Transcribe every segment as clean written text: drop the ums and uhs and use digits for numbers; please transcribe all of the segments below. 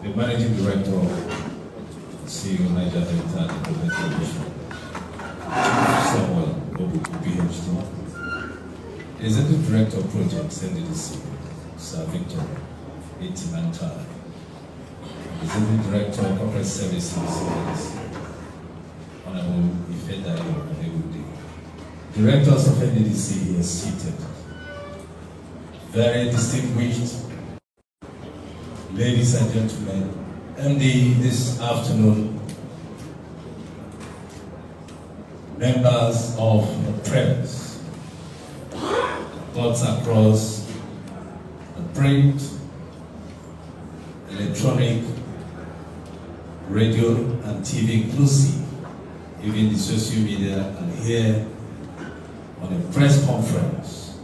the Managing Director of CEO Niger Headquarters, OGBUKU ph.d. Executive Director of Projects, NDDC, Sir Victor Etimantai. Executive Director of Corporate Services, Honorable Eveafriquenews. Directors of NDDC here seated. Very distinguished ladies and gentlemen, MD this afternoon, members of the press, both across the print, electronic, radio and TV inclusive, even the social media, and here on a press conference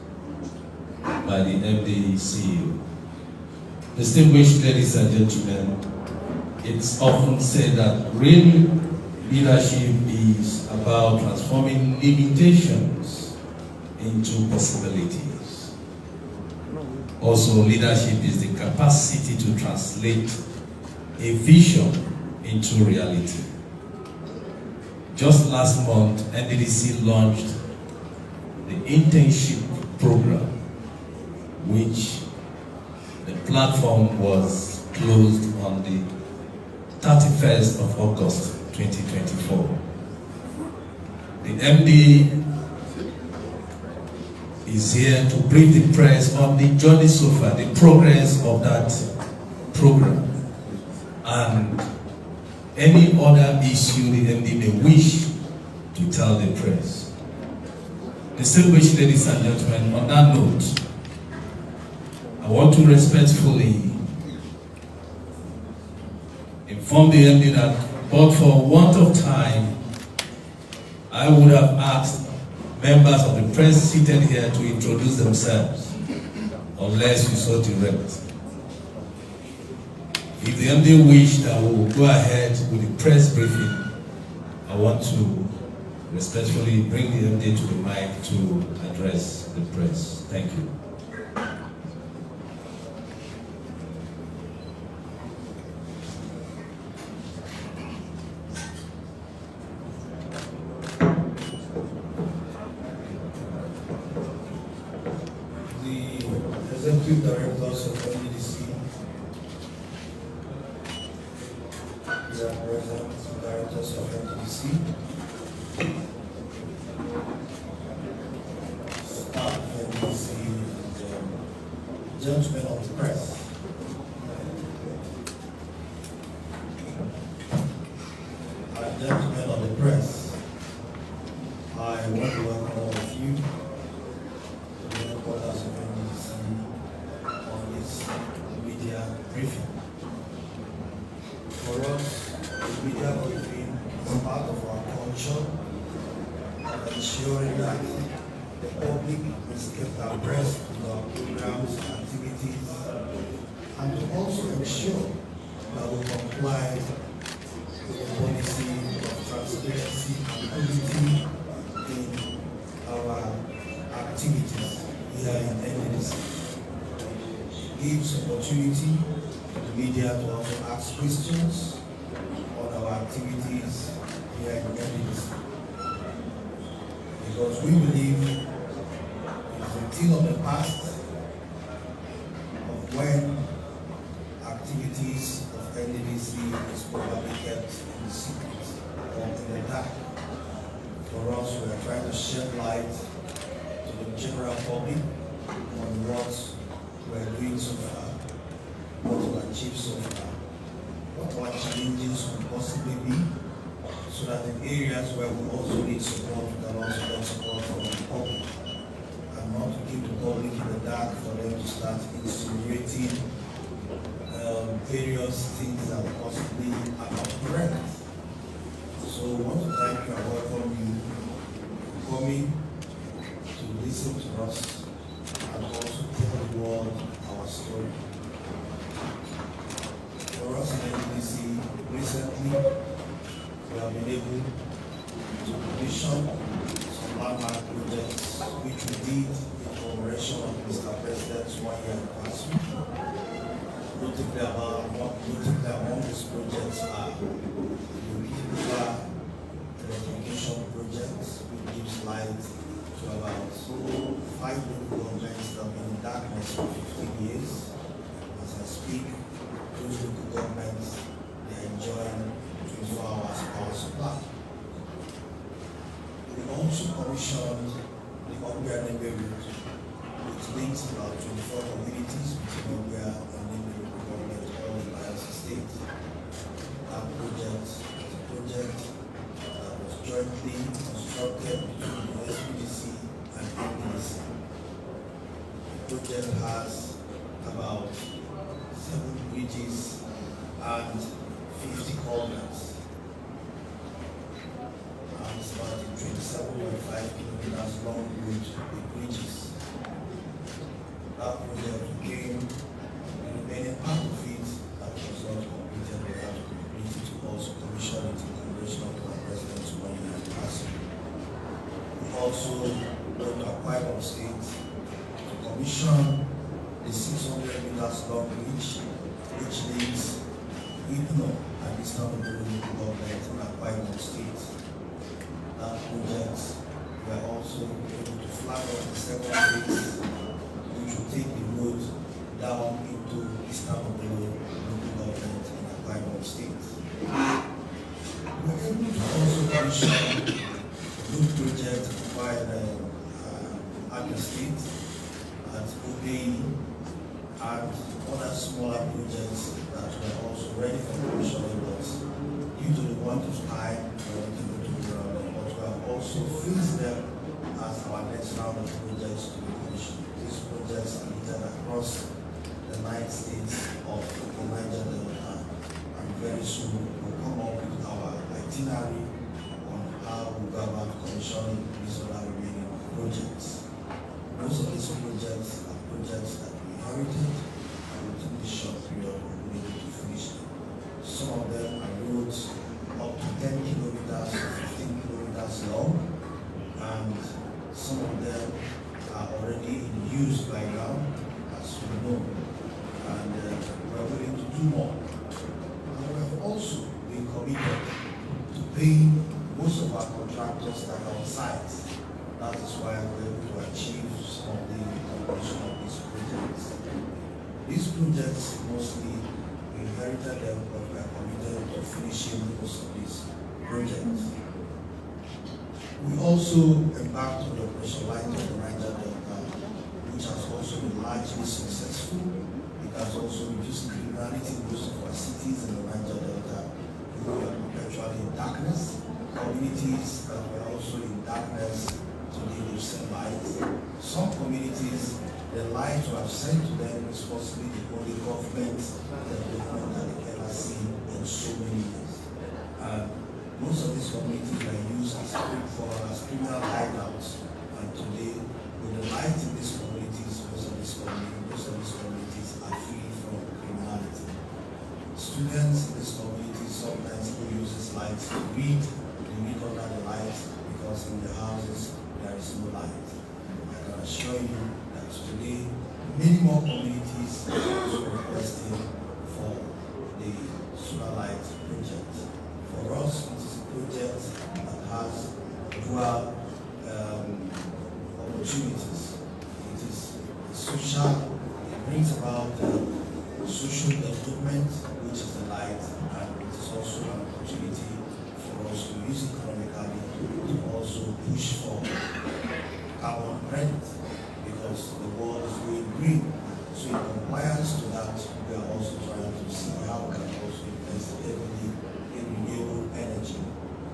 by the MD CEO. Distinguished ladies and gentlemen, it's often said that real leadership is about transforming limitations into possibilities. Also, leadership is the capacity to translate a vision into reality. Just last month, NDDC launched the Internship program, which the platform was closed on the 31st of August 2024. The MD is here to brief the press on the journey so far, the progress of that program, and any other issue the MD may wish to tell the press. Distinguished ladies and gentlemen, on that note, I want to respectfully inform the MD that, but for want of time, I would have asked members of the press seated here to introduce themselves, unless you so direct. If the MD wished, I will go ahead with the press briefing. I want to respectfully bring the MD to the mic to address the press. Thank you. Executive Directors of NDDC, the President Directors of NDDC, staff of NDDC, gentlemen of the press. Gentlemen of the press, I want to welcome all of you to the headquarters of NDDC on this media briefing. For us, the media briefing is part of our culture, ensuring that the public is kept abreast of our programs, activities, and to also ensure that we comply with the policy of transparency and equity in our activities here in NDDC. Gives opportunity to the media to also ask questions on our activities here in NDDC. Because we believe it's a thing of the past of when activities of NDDC is probably kept in secret or in the dark. For us, we are trying to shed light to the general public on what we are doing so far, what we achieved so far, what our challenges could possibly be, so that in areas where we also need support, we can also get support from the public, and not to keep the public in the dark for them to start insinuating various things that possibly are not correct. So I want to thank you and welcome you for coming to listen to us and also tell the world our story. For us in NDDC, recently we have been able to commission some landmark projects which we did in commemoration of Mr. President's 1-year anniversary. Notably among these projects are the Eveafriquenews electrification projects, which gives light to about 5 local governments that have been in darkness for 15 years. As I speak, those local governments, they are enjoying 24 hours power supply. We also commissioned the OGBUKU route, which links about 24 communities between OGBUKU and the local government all in Bayelsa State. That project is a project that was jointly constructed between the SPDC and NDDC. The project has about 7 bridges and 50 culverts. And it's about a 27.5 kilometers long route with bridges. That project became the remaining part of it that was not completed. We have to complete it to also commission it in congressional to our president's 1 year anniversary. We also went to Akwa Ibom State to commission the 600 meters long bridge, which links Ibno and Eastern local government in Akwa Ibom State. That project, we are also able to flag off the second phase, which will take the road down into Eastern local government in Akwa Ibom State. We were able to also commission a good project acquired Abia State at OGBUKU and other smaller projects that were also ready for commissioning, but due to the want of time, we were not able to do around them, but we have also fixed them as our next round of projects to be commissioned. These projects are needed across the 9 states of the Niger Delta, and very soon we'll come up with our itinerary on how we go about commissioning these other remaining projects. Most of these projects are projects that we inherited, and within this short period we'll be able to finish them. Some of them are roads up to 10 kilometers or 15 kilometers long, and some of them are already in use by now, as you know, and we're willing to do more. And we have also been committed to paying most of our contractors that are on site. That is why we're able to achieve some of the completion of these projects. These projects mostly we inherited them, but we are committed to finishing most of these projects. We also embarked on the Operation Light of the Niger Delta, which has also been largely successful. It has also reduced criminality in most of our cities in the Niger Delta. We were perpetually in darkness. Communities that were also in darkness, today they've seen light. Some communities, the light we have sent to them is possibly the only government that they ever seen in so many years. Most of these communities are used as criminal hideouts, and today, with the light in these communities, most of these communities are free from criminality. Students in these communities sometimes use this light to read. They read under the light because in the houses there is no light. I can assure you that today, many more communities are also requesting for the solar light project. For us, it is a project that has dual opportunities. It is social, it brings about social development, which is the light, and it is also an opportunity for us to use economically to also push for carbon credit, because the world is going green. So in compliance to that, we are also trying to see how we can also invest heavily in renewable energy.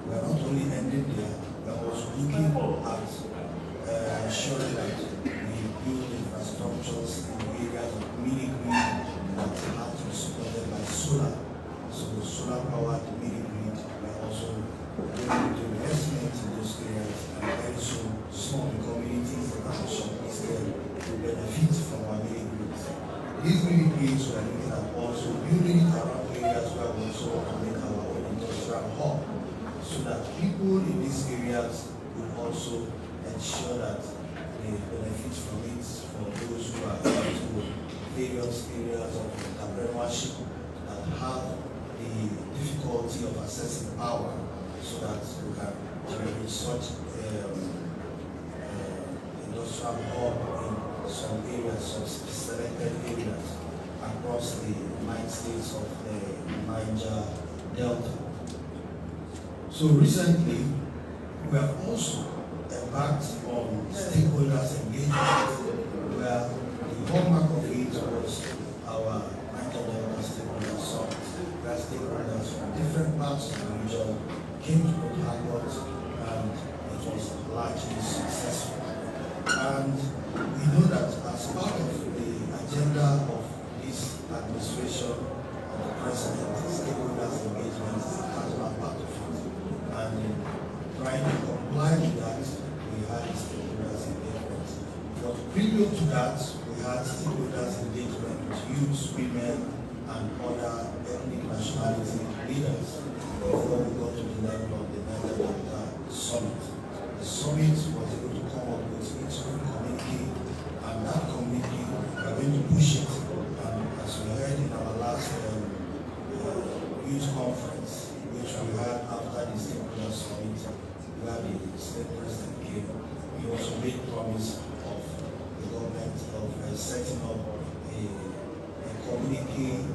We are not only ending there, we are also looking at ensuring that we build infrastructures in areas of mini-grid that have to be supported by solar. So the solar power, the mini-grid, we are also doing the investment in those areas, and very soon some of the communities that are shortlisted will benefit from our mini-grids. These mini-grids we are looking at also building it around areas where we also want to make our own industrial hub, so that people in these areas will also ensure that they benefit from it for those who are into various areas of entrepreneurship. entrepreneurship that have the difficulty of accessing power so that we can generate such industrial hub in some areas, some selected areas across the 9 states of the Niger Delta. So recently, we have also embarked on stakeholders engagement, where the hallmark of it was our Niger Delta Stakeholders Summit, where stakeholders from different parts of the region came to Port Harcourt, and it was largely successful. And we know that as part of the agenda of this administration of the president, stakeholders engagement is a cardinal part of it. And in trying to comply with that, we had stakeholders engagement. But previous to that, we had stakeholders engagement with youth, women, and other ethnic nationality leaders before we got to the level of the Niger Delta Summit. The summit was able to come up with its own communique, and that communique, we are going to push it. And as we heard in our last youth conference, which we had after the stakeholders summit, where the state president came, he also made promise of the government of setting up a community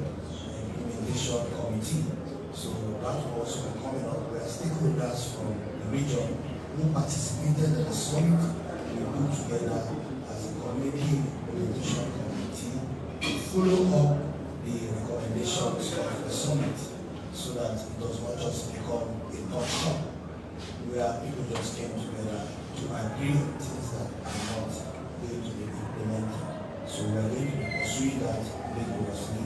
implementation committee. So that will also be coming up, where stakeholders from the region who participated in the summit will put together as a community implementation committee to follow up the recommendations of the summit, so that it does not just become a talk shop where people just came together to agree on things that are not going to be implemented. So we are going to be pursuing that vigorously.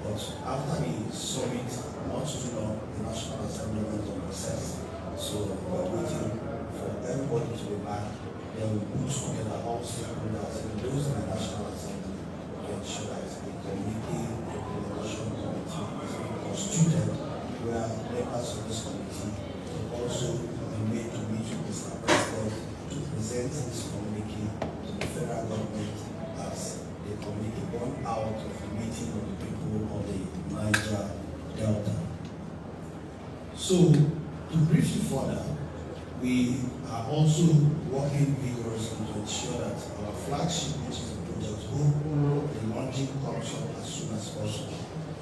But after the summit, not too long, the National Assembly went on recess. So we are waiting for everybody to be back. Then we put together all stakeholders and those in the National Assembly to ensure that the community implementation committee is being constituted, where members of this committee will also be made to meet with Mr. President to present this communique to the federal government as the communique born out of the meeting of the people of the Niger Delta. So, to brief you further, we are also working vigorously to ensure that our flagship, which is the Project OGBUKU, the launching comes up as soon as possible.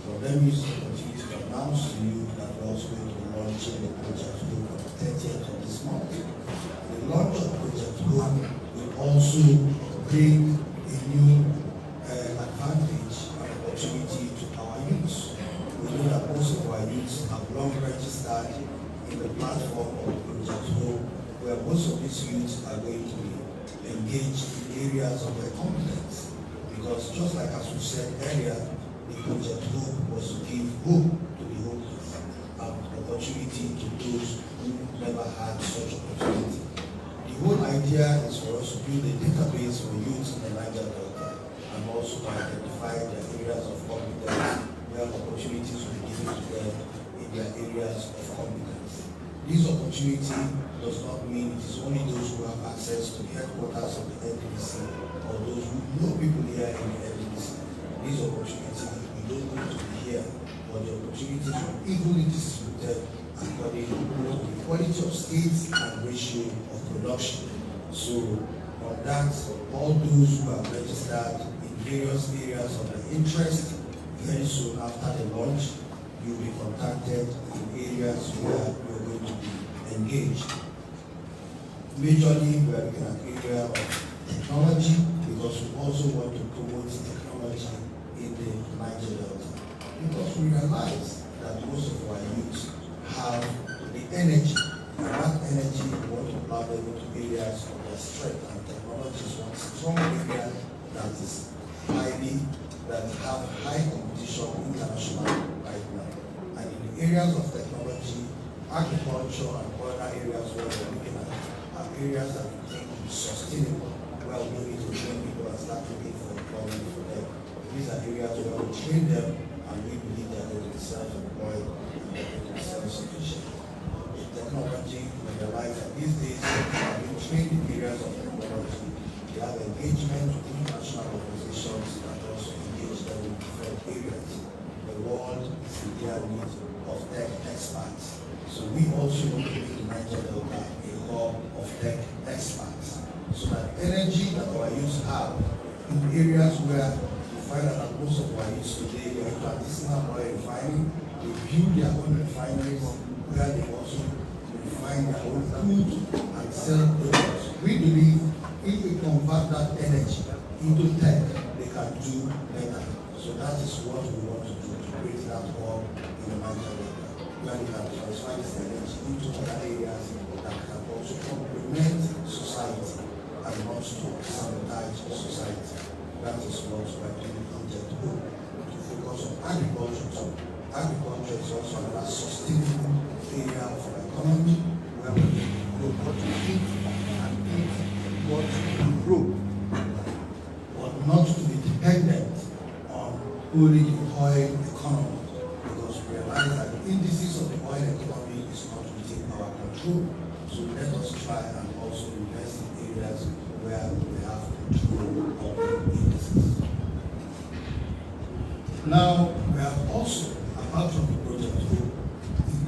So let me use the opportunity to announce to you that we're also going to be launching the Project OGBUKU on the 30th of this month. The launch of Project OGBUKU will also bring a new advantage and opportunity to our youth. We know that most of our youth have long registered in the platform of Project OGBUKU, where most of these youths are going to be engaged in areas of their competence. Because just like as we said earlier, the Project OGBUKU was to give hope to the hopeless and opportunity to those who never had such opportunity. The whole idea is for us to build a database for youth in the Niger Delta and also to identify their areas of competence where opportunities will be given to them in their areas of competence. This opportunity does not mean it is only those who have access to the headquarters of the NDDC or those who know people here in the NDDC. This opportunity, we don't need to be here, but the opportunities are equally distributed according to the quality of states and ratio of production. So on that, all those who have registered in various areas of their interest, very soon after the launch, you'll be contacted in areas where you're going to be engaged. Majorly, we are looking at area of technology, because we also want to promote technology in the Niger Delta. Because we realize that most of our youth have the energy, and that energy we want to plow them into areas of their strength, and technology is one strong area that have high competition internationally right now. And in the areas of technology, agriculture and other areas where we're looking at are areas that we think will be sustainable, where we don't need to train people and start looking for employment for them. These are areas where we train them and we believe that they will be self-employed and they will be self-sufficient. In technology, we realize that these days we are being trained in areas of technology. We have engagement with international organizations that also engage them in different areas. also want to make the Niger Delta a hub of tech experts, so that energy that our youth have in areas where we find that most of our youth today are into artisanal oil refining, they build their own refineries where they also refine their own crude and sell products. We believe if we convert that energy into tech, they can do better. So that is what we want to do, to create that hub in the Niger Delta, where we can transfer this energy into other areas that can also complement society and not to sabotage society. That is what we are doing Project O, to focus on agriculture too. Agriculture is also another sustainable area for the economy, where we know what to eat and eat what to grow, but not to be dependent on only the oil economy, because we realize that the indices of the oil economy is not within our control. So let us try and also invest in areas where we have control of the indices. Now, we have also, apart from the Project O,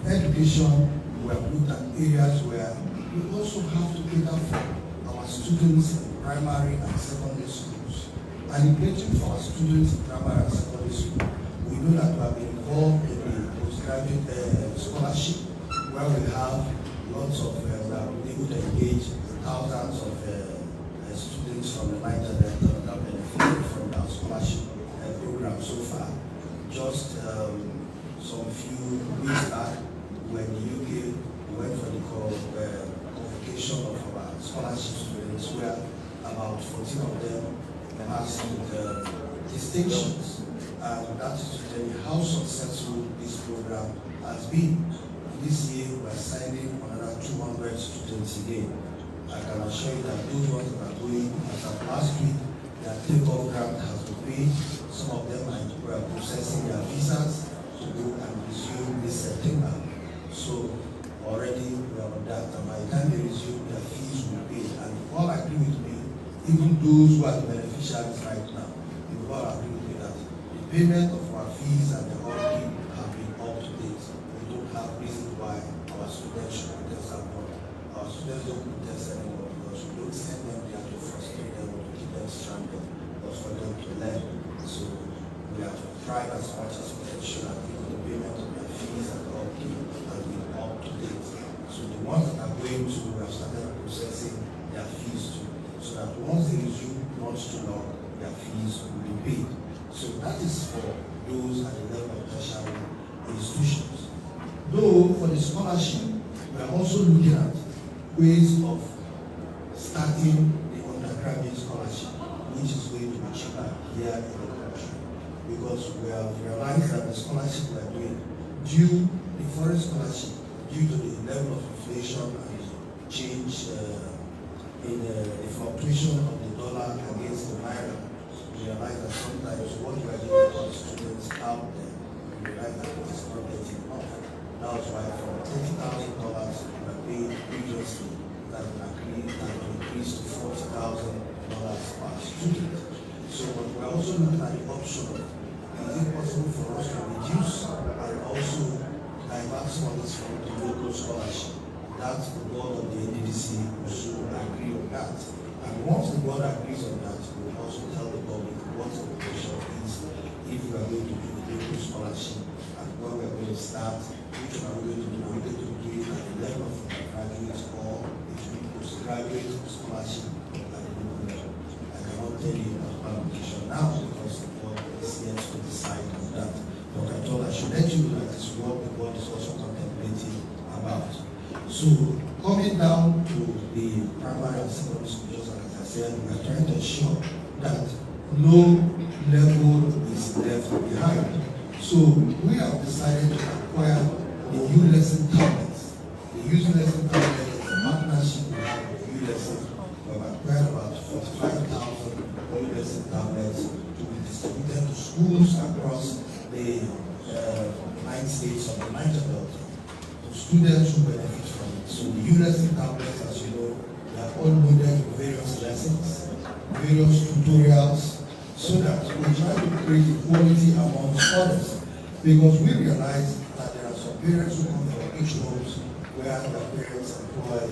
in education, we have looked at areas where we also have to cater for our students in primary and secondary schools. And in catering for our students in primary and secondary school, we know that we have been involved in the postgraduate scholarship, where we have lots of, we have been able to engage thousands of students from the Niger Delta that have benefited from our scholarship program so far. Just some few weeks back, when the UK went for the convocation of our scholarship students, where about 14 of them passed with distinctions. And that is to tell you how successful this program has been. This year, we are signing another 200 students again. I can assure you that those ones that are going, as of last week, their take-off grant has been paid. Some of them are processing their visas to go and resume this September. So already we are on that, and by the time they resume, their fees will be paid. And all agree with me, even those who are the beneficiaries right now, they will all agree with me that the payment of our fees and the upkeep have been up to date. We don't have reason why our students should protest that one. Our students don't protest anymore because we don't send them there to frustrate them or to keep them stranded, but for them to learn. So we have tried as much as we can ensure that the payment of their fees and upkeep has been up to date. So the ones that are going to, we have started processing their fees too, so that once they resume not too long, their fees will be paid. So that is for those at the level of tertiary institutions. Though for the scholarship, we are also looking at ways of starting the undergraduate scholarship, which is going to be cheaper here in the country. Because we have realized that the scholarship we are doing, the foreign scholarship, due to the level of inflation and the change in the fluctuation of the dollar against the naira, we realize that sometimes what we are giving to the students out there, we realize that it is not getting enough. That's why from $30,000 we are paying previously, that we agreed that we increase to $40,000 per student. So but we are also looking at the option of, is it possible for us to reduce and also divert some of this from the local scholarship? That the board of the NDDC will soon agree on that. And once the board agrees on that, we will also tell the public what the position is, if we are going to do the local scholarship and when we are going to start, which one are we going to do? Are we going to do it at the level of graduates or it will be postgraduate scholarship at the local level? I cannot tell you that application now because the board is yet to decide on that. But I thought I should let you know that this is what the board is also contemplating about. So coming down to the primary and secondary schools, as I said, we are trying to ensure that no level is left behind. So we have decided to acquire the U-Lesson tablets. The U-Lesson tablet is a partnership we have with U-Lesson. We have acquired about 45,000 U-Lesson tablets to be distributed to schools across the 9 states of the Niger Delta. Students who benefit from it. So the U-Lesson tablets, as you know, they are all loaded with various lessons, various tutorials, so that we try to create equality amongst others. Because we realize that there are some parents who come from each homes where the parents employ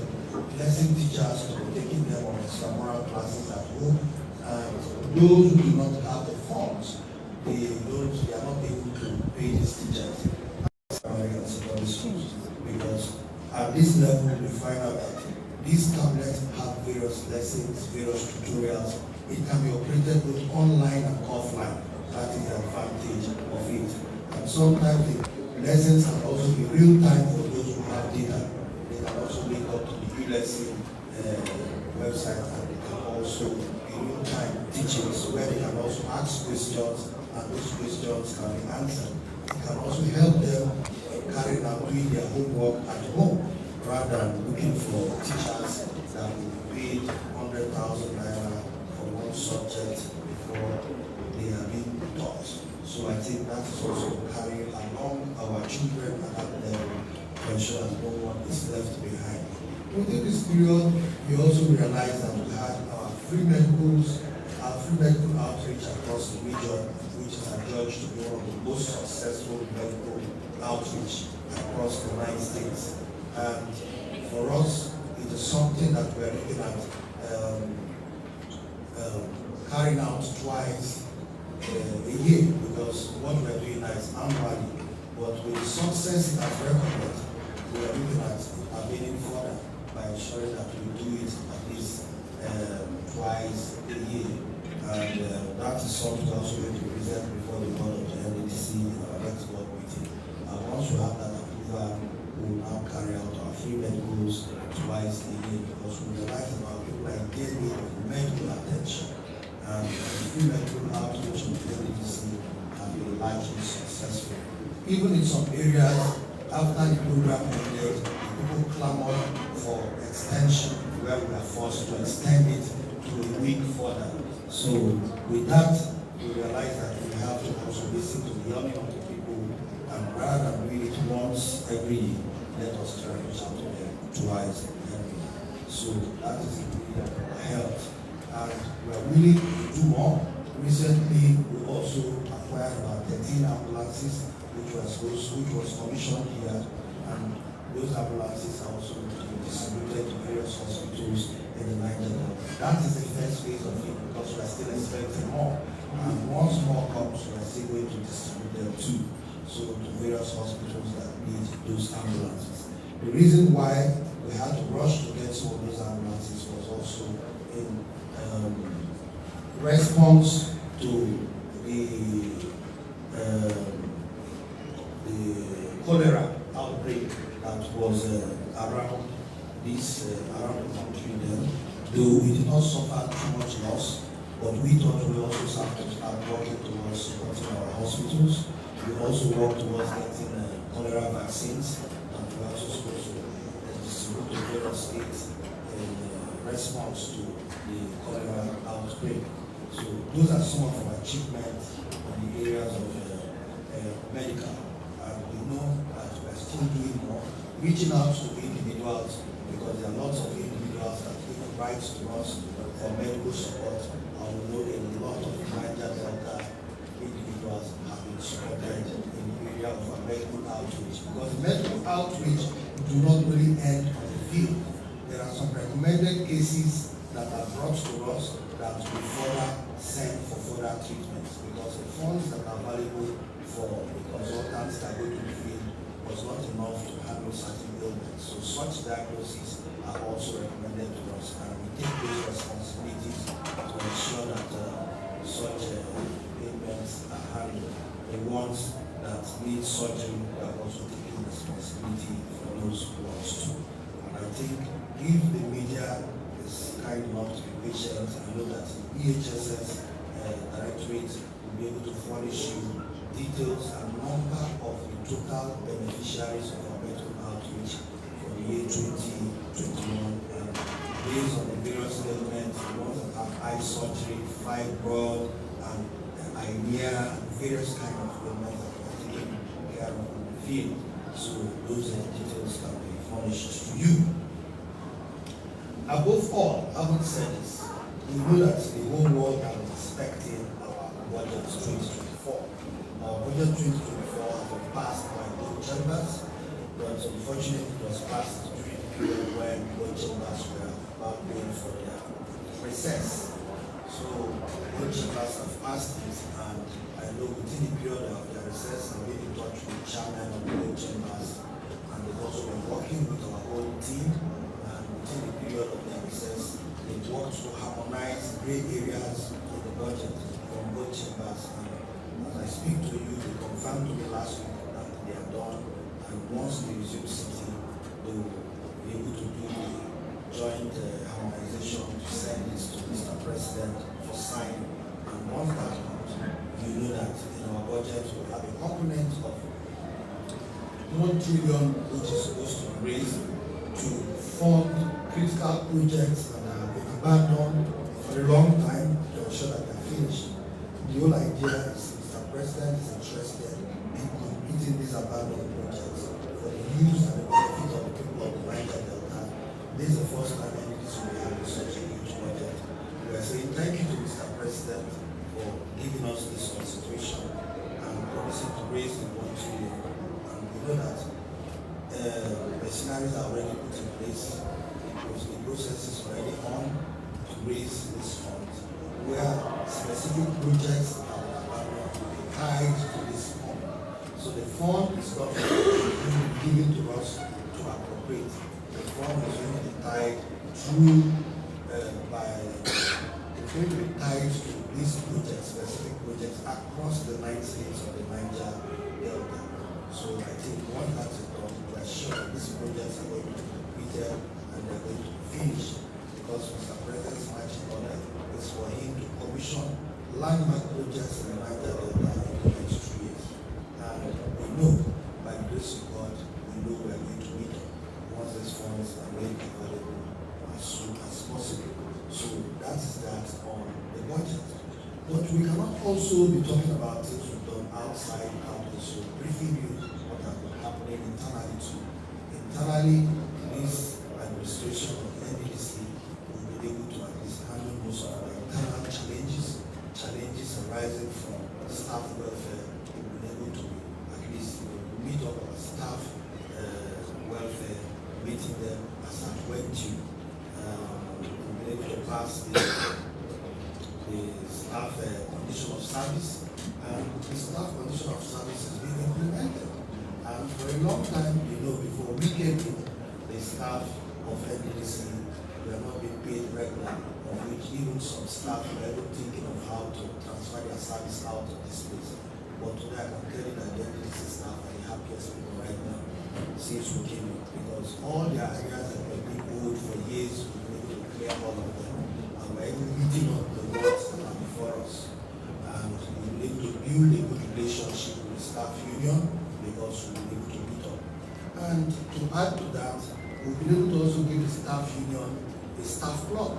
lesson teachers to be taking them on extramural classes at home, and those who do not have the funds, they are not able to pay these teachers and secondary schools, because at this level we find out that these tablets have various lessons, various tutorials. It can be operated both online and offline. That is the advantage of it. And sometimes the lessons can also be real time for those who have data. They can also link up to the e-lesson website, and they can also be real time teachings where they can also ask questions, and those questions can be answered. It can also help them carrying out doing their homework at home, rather than looking for teachers that will pay 100,000 naira for one subject before they are being taught. So I think that is also carrying along our children at that level to ensure that no one is left behind. Within this period, we also realized that we had our free medical outreach across the region, which is adjudged to be one of the most successful medical outreach across the 9 states. And for us, it is something that we are looking at carrying out twice a year, because what we are doing now is annually. But with the success it has recorded, we are looking at availing further by ensuring that we do it at least twice a year. And that is something also going to be presented before the board of the NDDC in our next board meeting. And once we have that approval, we will now carry out our free medicals twice a year, because we realize that our people are engaging with medical attention. And the free medical outreach of the NDDC have been largely successful. Even in some areas, after the program ended, people clamor for extension, where we are forced to extend it to a week further. So with that, we realize that we have to also listen to the yearning of the people, and rather than doing it once every year, let us try to reach out to them twice every year. So that is really helped, and we are willing to do more. Recently, we also acquired about 13 ambulances, which was commissioned here, and those ambulances are also distributed to various hospitals in the Niger. That is the first phase of it, because we are still expecting more. And once more comes, we are still going to distribute them too, so to various hospitals that need those ambulances. The reason why we had to rush to get some of those ambulances was also in response to the cholera outbreak that was around the country then. Though we did not suffer too much loss, but we thought we also have to start working towards supporting our hospitals. We also work towards getting cholera vaccines, and we are also supposed to distribute to various states in response to the cholera outbreak. So those are some of our achievements in the areas of medical. And we know that we are still doing more, reaching out to individuals, because there are lots of individuals that even write to us for medical support. And we know that a lot of Niger Delta individuals have been supported in the area of our medical outreach, because medical outreach do not really end on the field. There are some recommended cases that are brought to us that we further send for further treatments, because the funds that are available for the consultants that go to the field was not enough to handle certain ailments. So such diagnoses are also recommended to us, and we take those responsibilities to ensure that such ailments are handled. The ones that need surgery, we are also taking responsibility for those ones too. And I think if the media is kind enough to be patient, I know that the EHSS Directorate will be able to furnish you details and number of the total beneficiaries of our medical outreach for the year 2021. And based on the various elements, the ones that have eye surgery, fibroid, and hernia, and various kind of ailments that we are taking care of in the field. So those details can be furnished to you. Above all, having said this, we know that the whole world is expecting our budget 2024. Our budget 2024 has been passed by both chambers, but unfortunately, it was passed during the period when both chambers were about going for their recess. So both chambers have passed this, and I know within the period of their recess, I've been in touch with the chairman of both chambers, and they've also been working with our whole team, and within the period of their recess, they've worked to harmonize gray areas in the budget from both chambers. And as I speak to you, they confirmed to me last week that they are done, and once they resume sitting, they will be able to do the joint harmonization to send this to Mr. President for signing. And once that comes, you know that in our budget we have a component of 1 trillion which is supposed to be raised to fund critical projects that have been abandoned for a long time to ensure that they are finished. The whole idea is Mr. President is interested in completing these abandoned projects for the use and the benefit of the people of the Niger Delta. This is the first time NDDC will have such a huge budget. We are saying thank you to Mr. President for giving us this consideration and promising to raise the 1 trillion. And we know that the scenarios are already put in place. The process is already on to raise this fund, where specific projects are tied to this fund. So the fund is not given to us to appropriate. The fund is going to be tied through tied to these projects, specific projects across the 9 states of the Niger Delta. So I think once that is done, we are sure that these projects are going to be completed and they are going to be finished, because Mr. President's marching order is for him to commission landmark projects in the Niger Delta in the next 2 years. And we know, by the grace of God, we know we are going to meet up once these funds are made available as soon as possible. So that is that on the budget. But we cannot also be talking about things we've done outside campus. So briefing you what has been happening internally too. Internally, this administration of NDDC will be able to at least handle most of our internal challenges arising from staff welfare. We'll be able to at least meet up our staff welfare, meeting them as at when due. We'll be able to pass the staff condition of service, and the staff condition of service is being implemented. And for a long time, before we came in, the staff of NDDC were not being paid regularly, of which even some staff were even thinking of how to transfer their service out of this place. But today I can tell you that the NDDC staff are the happiest people right now since we came in, because all their areas that were being owed for years, we were able to clear all of them. And we're able to meeting up the works that are before us. And we were able to build a good relationship with the staff union, because we were able to meet up. And to add to that, we've been able to also give the staff union a staff club.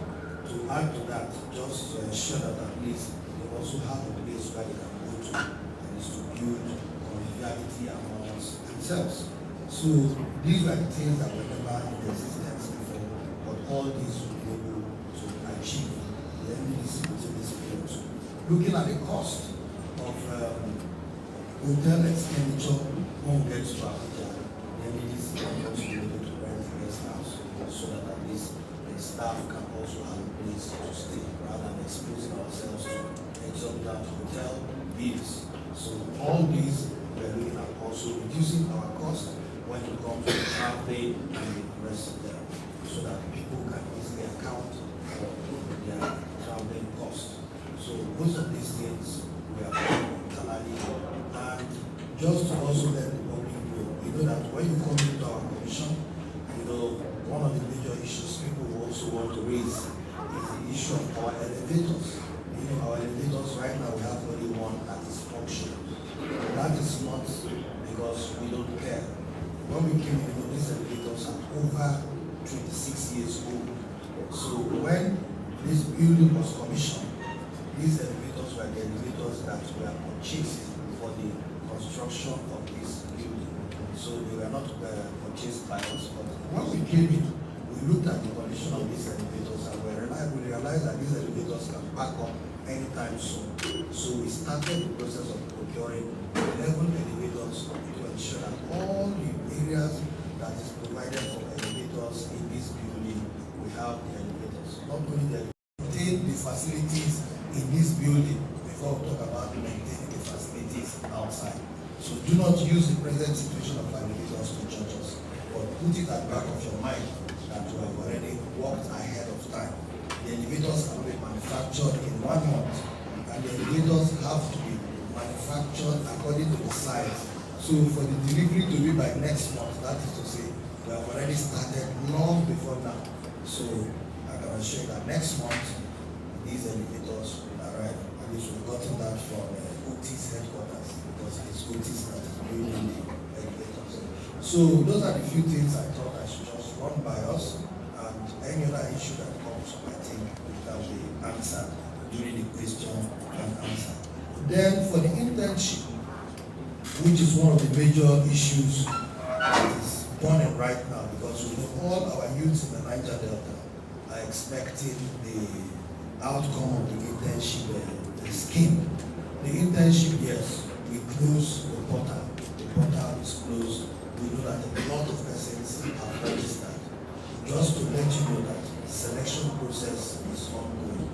To add to that, just to ensure that at least they also have a place where they can go to, and is to build conviviality amongst themselves. So these are the things that were never in existence before, but all these will be able to achieve the NDDC within this period. Looking at the cost of hotel expenditure when we get to Abuja, the NDDC can also be able to rent a guest house so that at least the staff can also have a place to stay rather than exposing ourselves to exorbitant hotel bills. So all these we are looking at also reducing our cost when it comes to traveling and the rest of them, so that people can easily account for their traveling costs. So most of these things we are doing internally, and just to also let the public know, we know that when you come into our commission, one of the major issues people also want to raise is the issue of our elevators. Our elevators right now, we have only one that is functional. That is not because we don't care. When we came in, these elevators are over 26 years old. So when this building was commissioned, these elevators were the elevators that were purchased for the construction of this building. So they were not purchased by us, but when we came in, we looked at the condition of these elevators and we realized that these elevators can back up anytime soon. So we started the process of procuring 11 elevators to ensure that all the areas that is provided for elevators in this building. We have the elevators. Not only the maintain the facilities in this building before we talk about maintaining the facilities outside. So do not use the present situation of elevators to judge us, but put it at the back of your mind that you have already walked ahead of time. The elevators can be manufactured in 1 month, and the elevators have to be manufactured according to the size. So for the delivery to be by next month, that is to say, we have already started long before now. So I can assure you that next month, these elevators will arrive. And we've gotten that from OT's headquarters, because it's OT's that is building the elevators. So those are the few things I thought I should just run by us, and any other issue that comes up, I think it can be answered during the question and answer. Then for the internship, which is one of the major issues that is burning right now, because we know all our youths in the Niger Delta are expecting the outcome of the internship scheme. The internship, yes, we close the portal. The portal is closed. We know that a lot of persons have registered. Just to let you know that the selection process is ongoing.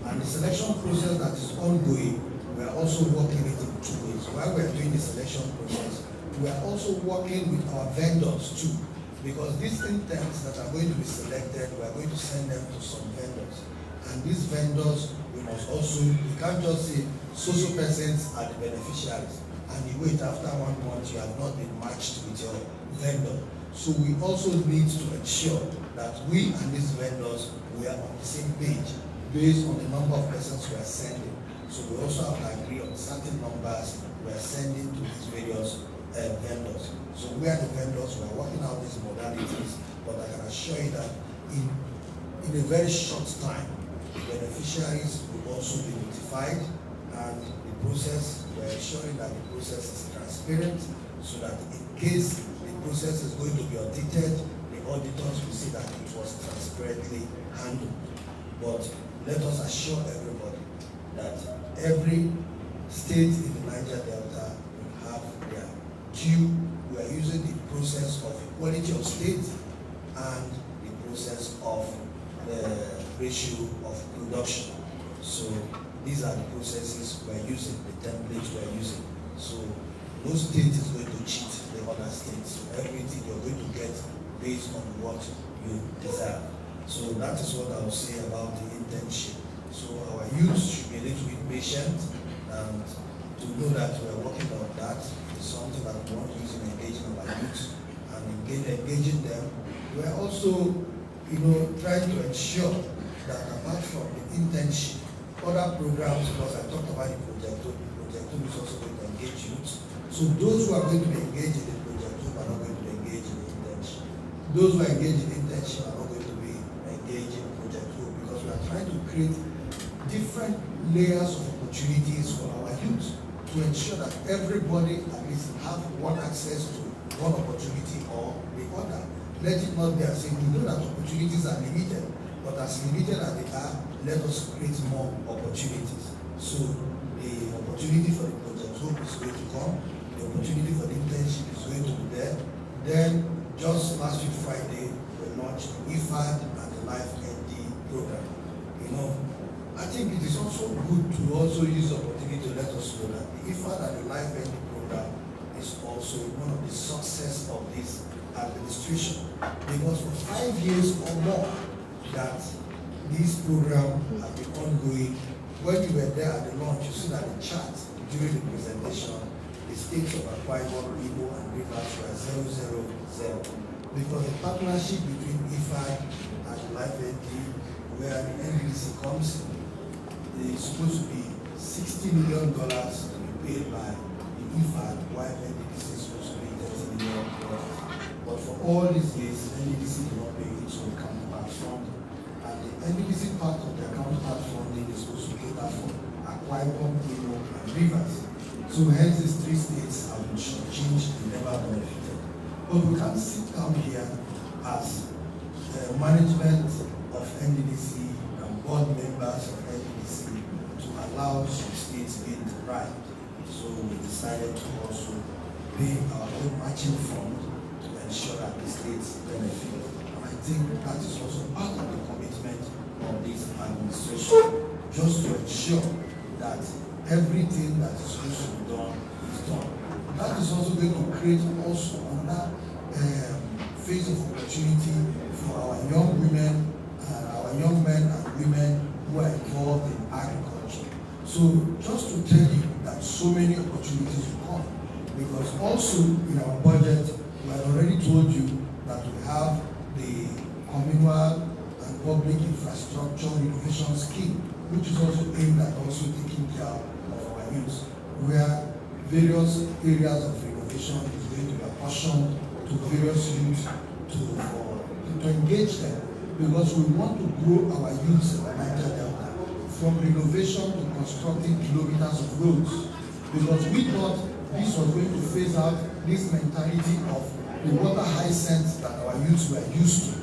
And the selection process that is ongoing, we are also working it in 2 ways. While we are doing the selection process, we are also working with our vendors too. Because these interns that are going to be selected, we are going to send them to some vendors. And these vendors, we must also, we can't just say social persons are the beneficiaries, and you wait after 1 month, you have not been matched with your vendor. So we also need to ensure that we and these vendors, we are on the same page based on the number of persons we are sending. So we also have to agree on certain numbers we are sending to these various vendors. So we are the vendors, we are working out these modalities, but I can assure you that in a very short time, beneficiaries will also be notified, and the process, we are ensuring that the process is transparent, so that in case the process is going to be audited, the auditors will see that it was transparently handled. But let us assure everybody that every state in the Niger Delta will have their due. We are using the process of equality of states and the process of the ratio of production. So these are the processes we are using, the templates we are using. So no state is going to cheat the other states. So everything you're going to get based on what you desire. So that is what I will say about the internship. So our youth should be a little bit patient, and to know that we are working on that is something that we want to use in engaging our youth and engaging them. We are also, trying to ensure that apart from the internship, other programs, because I talked about the project 2 is also going to engage youth. So those who are going to be engaged in the project 2 are not going to be engaged in the internship. Those who are engaged in the internship are not going to be engaged in project 2, because we are trying to create different layers of opportunities for our youth to ensure that everybody at least have one access to one opportunity or the other. Let it not be as if we know that opportunities are limited, but as limited as they are, let us create more opportunities. So the opportunity for the project group is going to come, the opportunity for the internship is going to be there. Then just last week Friday, we launched IFAD and the Life ND program. I think it is also good to also use the opportunity to let us know that the IFAD and the Life ND program is also one of the success of this administration, because for 5 years or more that this program has been ongoing. When you were there at the launch, you see that the chart during the presentation, the states of Akwa Ibom, Igbo, and Rivers were 000, because the partnership between IFAD and Life ND, where the NDDC comes in, is supposed to be $60 million to be paid by the IFAD, while NDDC is supposed to be $30 million. But for all these years, NDDC did not pay it, so counterpart funding. And the NDDC part of their counterpart funding is supposed to cater for Akwa Ibom, Igbo, and Rivers. So hence these 3 states have been changed and never benefited. But we can't sit down here as management of NDDC and board members of NDDC to allow some states being deprived. So we decided to also pay our own matching fund to ensure that the states benefit. And I think that is also part of the commitment of this administration, just to ensure that everything that is supposed to be done is done. That is also going to create also another phase of opportunity for our young women, our young men and women who are involved in agriculture. So just to tell you that so many opportunities will come, because also in our budget, we have already told you that we have the communal and public infrastructure renovation scheme, which is also aimed at also taking care of our youth, where various areas of renovation is going to be apportioned to various youths to engage them, because we want to grow our youths in the Niger Delta from renovation to constructing kilometers of roads, because we thought this was going to phase out this mentality of the water hyacinth that our youths were used to,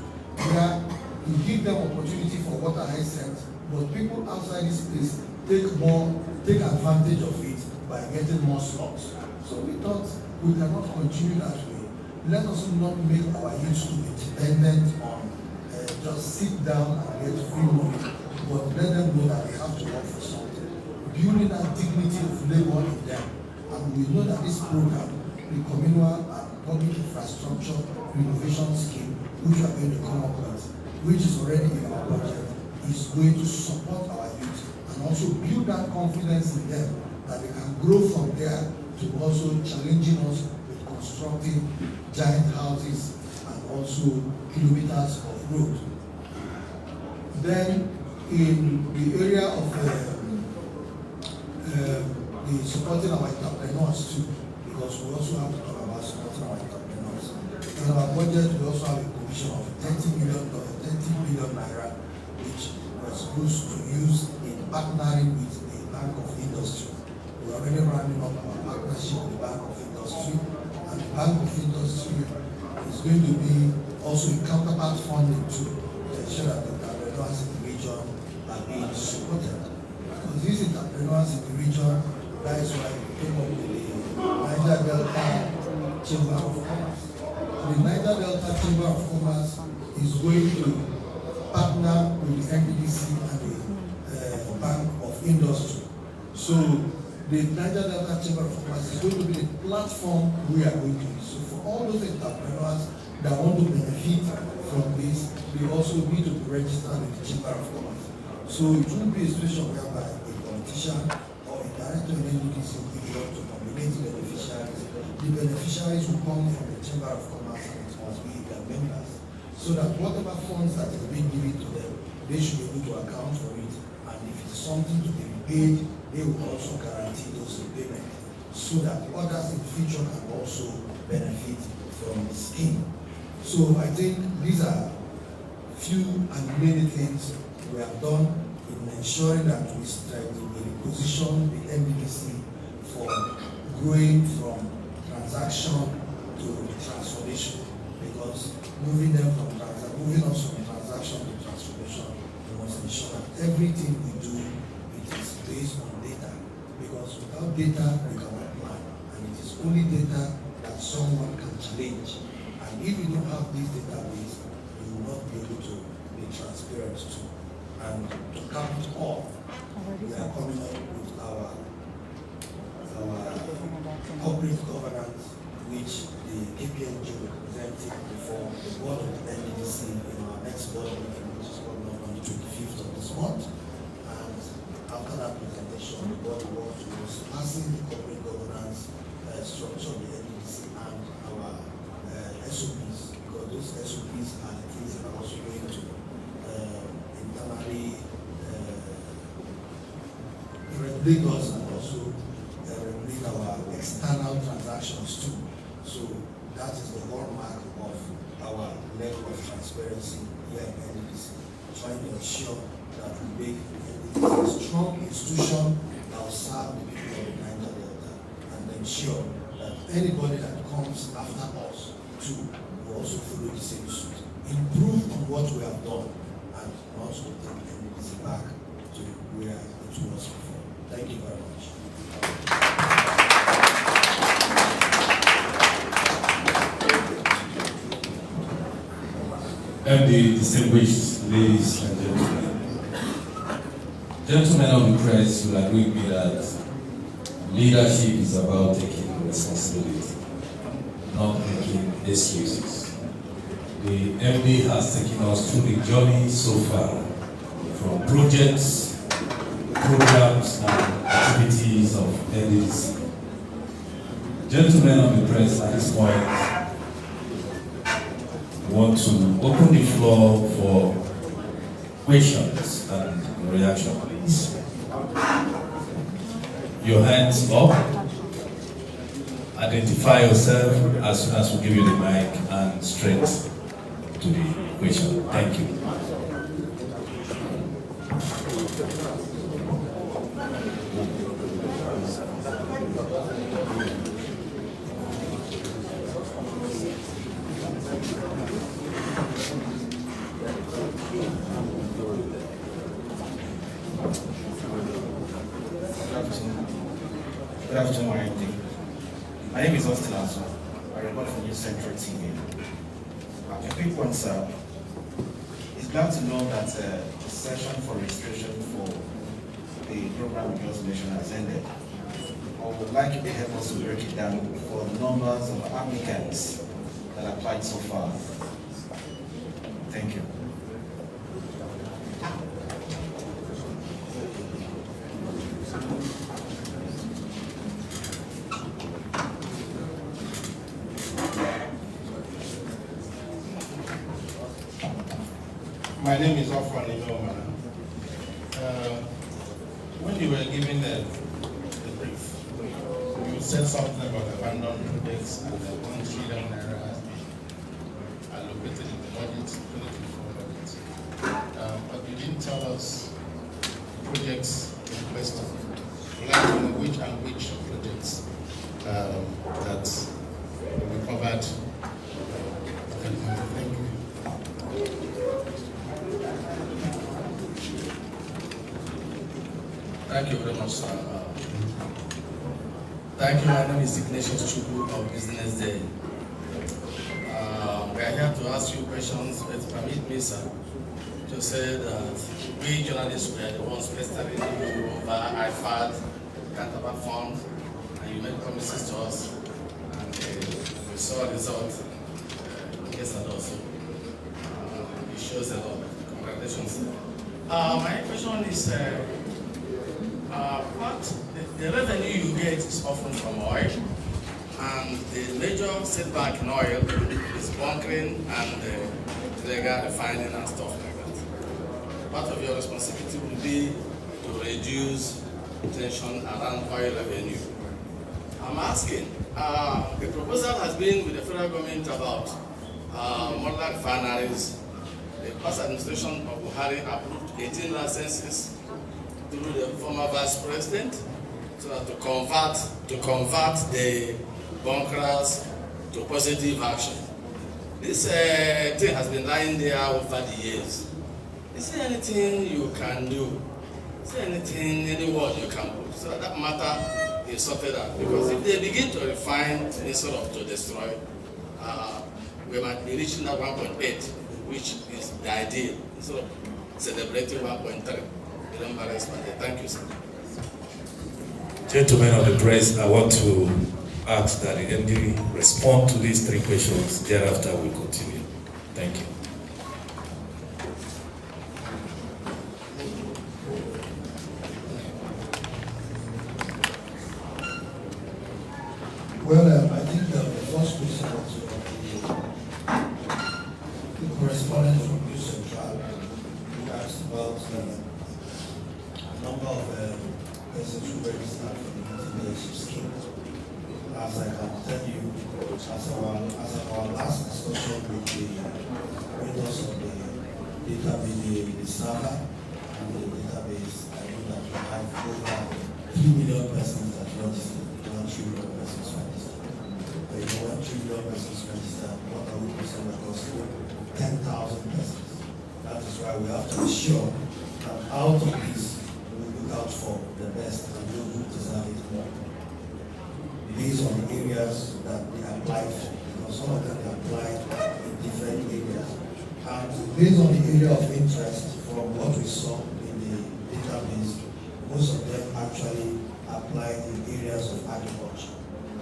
where we give them opportunity for water hyacinth, but people outside this place take advantage of it by getting more slots. So we thought we cannot continue that way. Let us not make our youth too dependent on just sit down and get free money, but let them know that they have to work for something. Building that dignity of labor in them. And we know that this program, the communal and public infrastructure renovation scheme, which we are going to come up with, which is already in our budget, is going to support our youth and also build that confidence in them that they can grow from there to also challenging us with constructing giant houses and also kilometers of road. Then in the area of the supporting our entrepreneurs too, because we also have to talk about supporting our entrepreneurs. In our budget, we also have a provision of 30 billion naira, which we're supposed to use in partnering with the Bank of Industry. We're already rounding up our partnership with the Bank of Industry, and the Bank of Industry is going to be also a counterpart funding to ensure that the entrepreneurs in the region are being supported. Because these entrepreneurs in the region, that is why we came up with the Niger Delta Chamber of Commerce. The Niger Delta Chamber of Commerce is going to partner with the NDDC and the Bank of Industry. So the Niger Delta Chamber of Commerce is going to be the platform we are going to use. So for all those entrepreneurs that want to benefit from this, they also need to be registered with the Chamber of Commerce. So it won't be a situation whereby a politician or a director in NDDC will be able to nominate beneficiaries. The beneficiaries will come from the Chamber of Commerce and it must be their members. So that whatever funds that is being given to them, they should be able to account for it. And if it's something to be repaid, they will also guarantee those repayments so that others in the future can also benefit from the scheme. So I think these are few and many things we have done in ensuring that we position the NDDC for growing from transaction to transformation, because moving us from transaction to transformation, we must ensure that everything we do, it is based on data, because without data we cannot plan, and it is only data that someone can challenge. And if you don't have this database, you will not be able to be transparent to. And to cap it off, we are coming up with our corporate governance, which the KPMG will present it before the board of the NDDC in our next board meeting, which is coming up on the 25th of this month. And after that presentation, the board will work towards passing the corporate governance structure of the NDDC and our SOPs, because those SOPs are the things that are also going to internally regulate us and also regulate our external transactions too. So that is the hallmark of our level of transparency here in NDDC, trying to ensure that we make NDDC a strong institution that will serve the people of the Niger Delta and ensure that anybody that comes after us too will also follow the same suit, improve on what we have done, and also take NDDC back to where it was before. Thank you very much. And the distinguished ladies and gentlemen. Gentlemen of the press will agree with me that leadership is about taking responsibility, not making excuses. The MD has taken us through the journey so far, from projects, programs, and activities of NDDC. Gentlemen of the press, at this point, want to open the floor for questions and reaction, please. Your hands up. Identify yourself as soon as we give you the mic and straight to the question. Thank you. Good afternoon, my name is Austin Azu. I report for News Central TV. A quick one, sir. It's glad to know that the session for registration for the program we just mentioned has ended. I would like you to help us to break it down for the numbers of applicants that applied so far. Thank you. My name is Ofran Inoma. When you were giving the brief, you said something about abandoned projects and the 1 trillion naira has been allocated in the budget, 2024 budget. But you didn't tell us projects in question. We'd like to know which projects that will be covered. Thank you. Thank you very much, sir. Thank you. My name is Ignatius Chukwu of Business Day. We are here to ask you questions, but permit me, sir, to say that we journalists were the ones pestering you over IFAD, counterpart funds, and you made promises to us, and we saw a result yesterday also. It shows a lot. Congratulations. My question is, the revenue you get is often from oil, and the major setback in oil is bunkering and illegal refining and stuff like that. Part of your responsibility will be to reduce tension around oil revenue. I'm asking, the proposal has been with the federal government about modern refineries. The past administration of Buhari approved 18 licenses through the former vice president, so that to convert the bunkers to positive action. This thing has been lying there over the years. Is there anything you can do? Is there anything, any word you can put so that matter is sorted out? Because if they begin to refine instead of to destroy, we might be reaching that 1.8, which is the ideal, instead of celebrating 1.3. Thank you, sir. Gentlemen of the press, I want to ask that the MD respond to these 3 questions. Thereafter, we'll continue. Thank you. Well, I think the first question was the correspondence from News Central. We asked about number of persons who registered for the internship scheme. As I can tell you, as our last discussion with the owners of the database, the server and the database, I know that we have over 2 million persons that registered, 1 trillion persons registered. But if 1 trillion persons registered, what are we concerned about? 10,000 persons. That is why we have to ensure that out of this, out for the best and those who deserve it more. Based on the areas that they applied for, because some of them applied in different areas. And based on the area of interest, from what we saw in the database, most of them actually apply in areas of agriculture.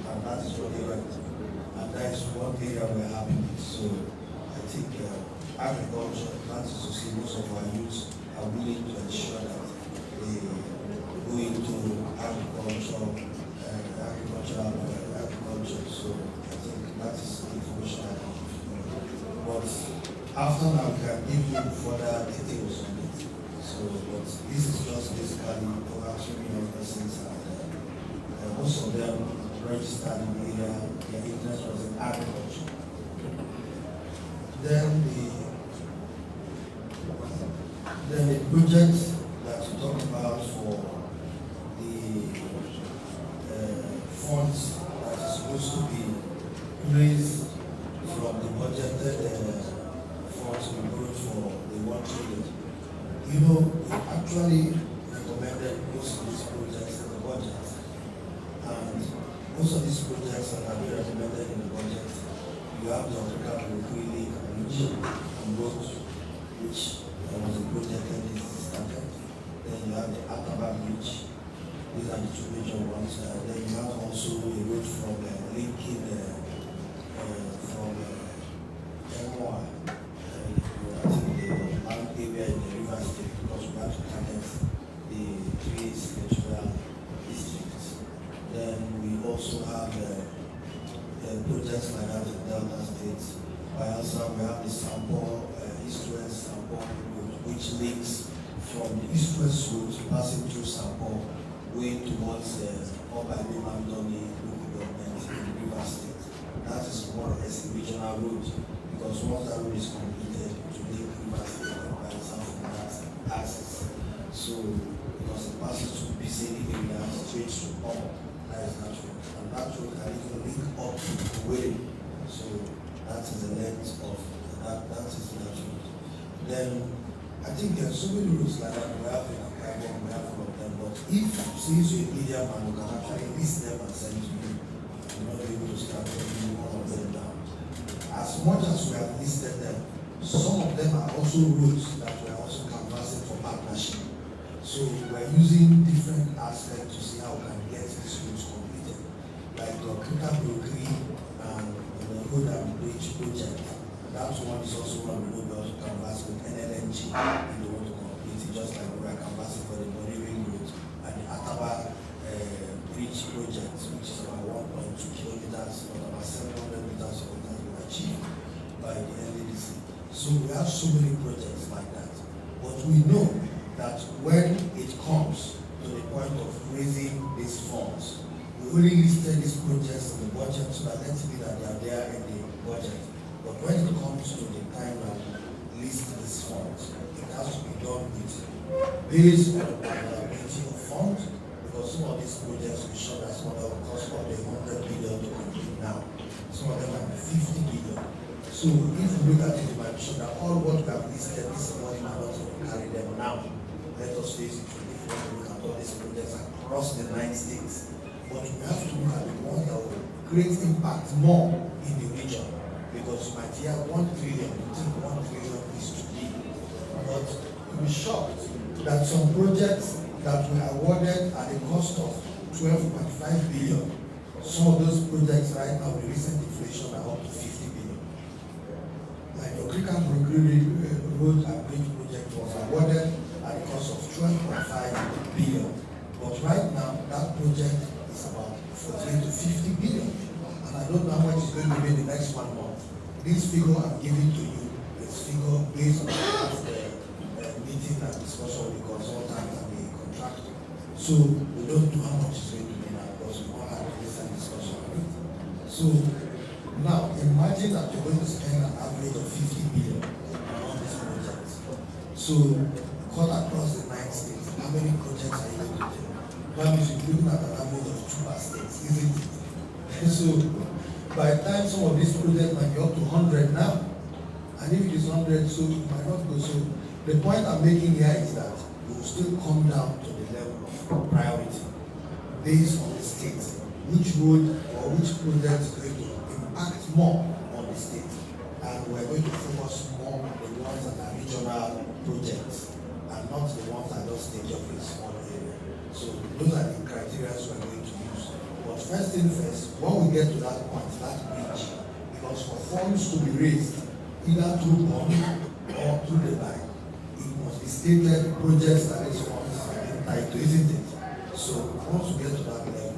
And that is what they were, and that is one area we're happy with. So I think agriculture, that is to see most of our youth are willing to ensure that they go into agriculture. So I think that is the information I have. But after now, we can give you further details on it. So, but this is just basically over 2 million persons, and most of them registered in the area. Their interest was in agriculture. Then the project that we talked about for the funds that is supposed to be raised from the budgeted funds we borrowed for the 1 trillion. You know, we actually recommended most of these projects in the budget. And most of these projects that have been recommended in the budget, you have the OGBUKU and roads, which was a project that is started. Then you have the Ataba Bridge. These are the 2 major ones. Then you have also a road from linking from Emwa, I think the land area in the river state, because we have to connect the 3 spiritual districts. Then we also have projects like that in Delta states. Bayelsa, we have the Sampo, East-West Sampo road, which links from the East-West road passing through Sampo, way towards Obaide Mandoni local government in River State. That is more or less a regional route, because once that road is completed, to link River State and Bayelsa from that access. So, because it passes through BCD area straight to Omo, that is that road. And that road can even link up to Kuwait. So, that is the length of that is that road. Then, I think there are so many routes like that. We have in Akaibo, we have all of them. But if since you're a media man, you can actually list them and send to you. You're not able to start taking all of them down. As much as we have listed them, some of them are also routes that we are also canvassing for partnership. So we're using different aspects to see how we can get these routes completed. Like the OGBUKU and the road and bridge project. That one is also one we know we also canvass with NLNG and they want to complete it, just like we are canvassing for the Bonneville Road and the Ataba Bridge project, which is about 1.2 kilometers, or about 700 meters of that we achieved by the NDDC. So we have so many projects like that. But we know that when it comes to the point of raising these funds, we only listed these projects in the budget so that let's be that they are there in the budget. But when it comes to the time that we list these funds, it has to be done with based on the availability of funds, because some of these projects we show that some of them will cost more than 100 billion to complete now. Some of them might be 50 billion. So if you look at it, you might be sure that all what we have listed this money might not carry them now. Let us face it, if we look at all these projects across the 9 states. But we have to look at the ones that will create impact more in the region. Because you might hear 1 trillion, you think 1 trillion is too big. But you'll be shocked that some projects that were awarded at a cost of 12.5 billion, some of those projects right now, the recent inflation are up to 50 billion. Like the OGBUKU road and bridge project was awarded at a cost of 12.5 billion. But right now, that project is about 48 to 50 billion. And I don't know how much it's going to be in the next 1 month. This figure I'm giving to you is figure based on the meeting and discussion with the consultant and the contractor. So we don't know how much it's going to be now because we don't have this discussion on it. So now imagine that you're going to spend an average of 50 billion on this project. So cut across the 9 states, how many projects are you going to do? That means you're looking at an average of 2 per state, isn't it? So by the time some of these projects might be up to 100 now, and if it is 100, so it might not go. So the point I'm making here is that we will still come down to the level of priority based on the state, which road or which project is going to impact more on the the state. And we're going to focus more on the ones that are regional projects and not the ones that just take up a small area. So those are the criteria we're going to use. But first thing first, when we get to that point, that bridge, because for funds to be raised, either through bond or through the line, it must be stated projects that is funds tied to, isn't it? So once we get to that level,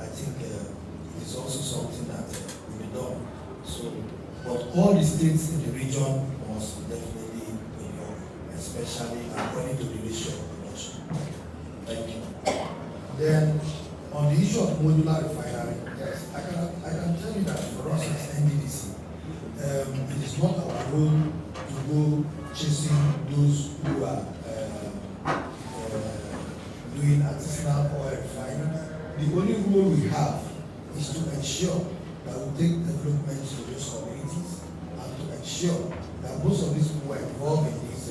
I think it is also something that will be done. So, but all the states in the region must definitely be involved, especially according to the ratio of production. Thank you. Then, on the issue of modular refinery, yes, I can tell you that for us as NDDC, it is not our role to go chasing those who are doing artisanal oil refining. The only role we have is to ensure that we take development to those communities and to ensure that most of these people who are involved in this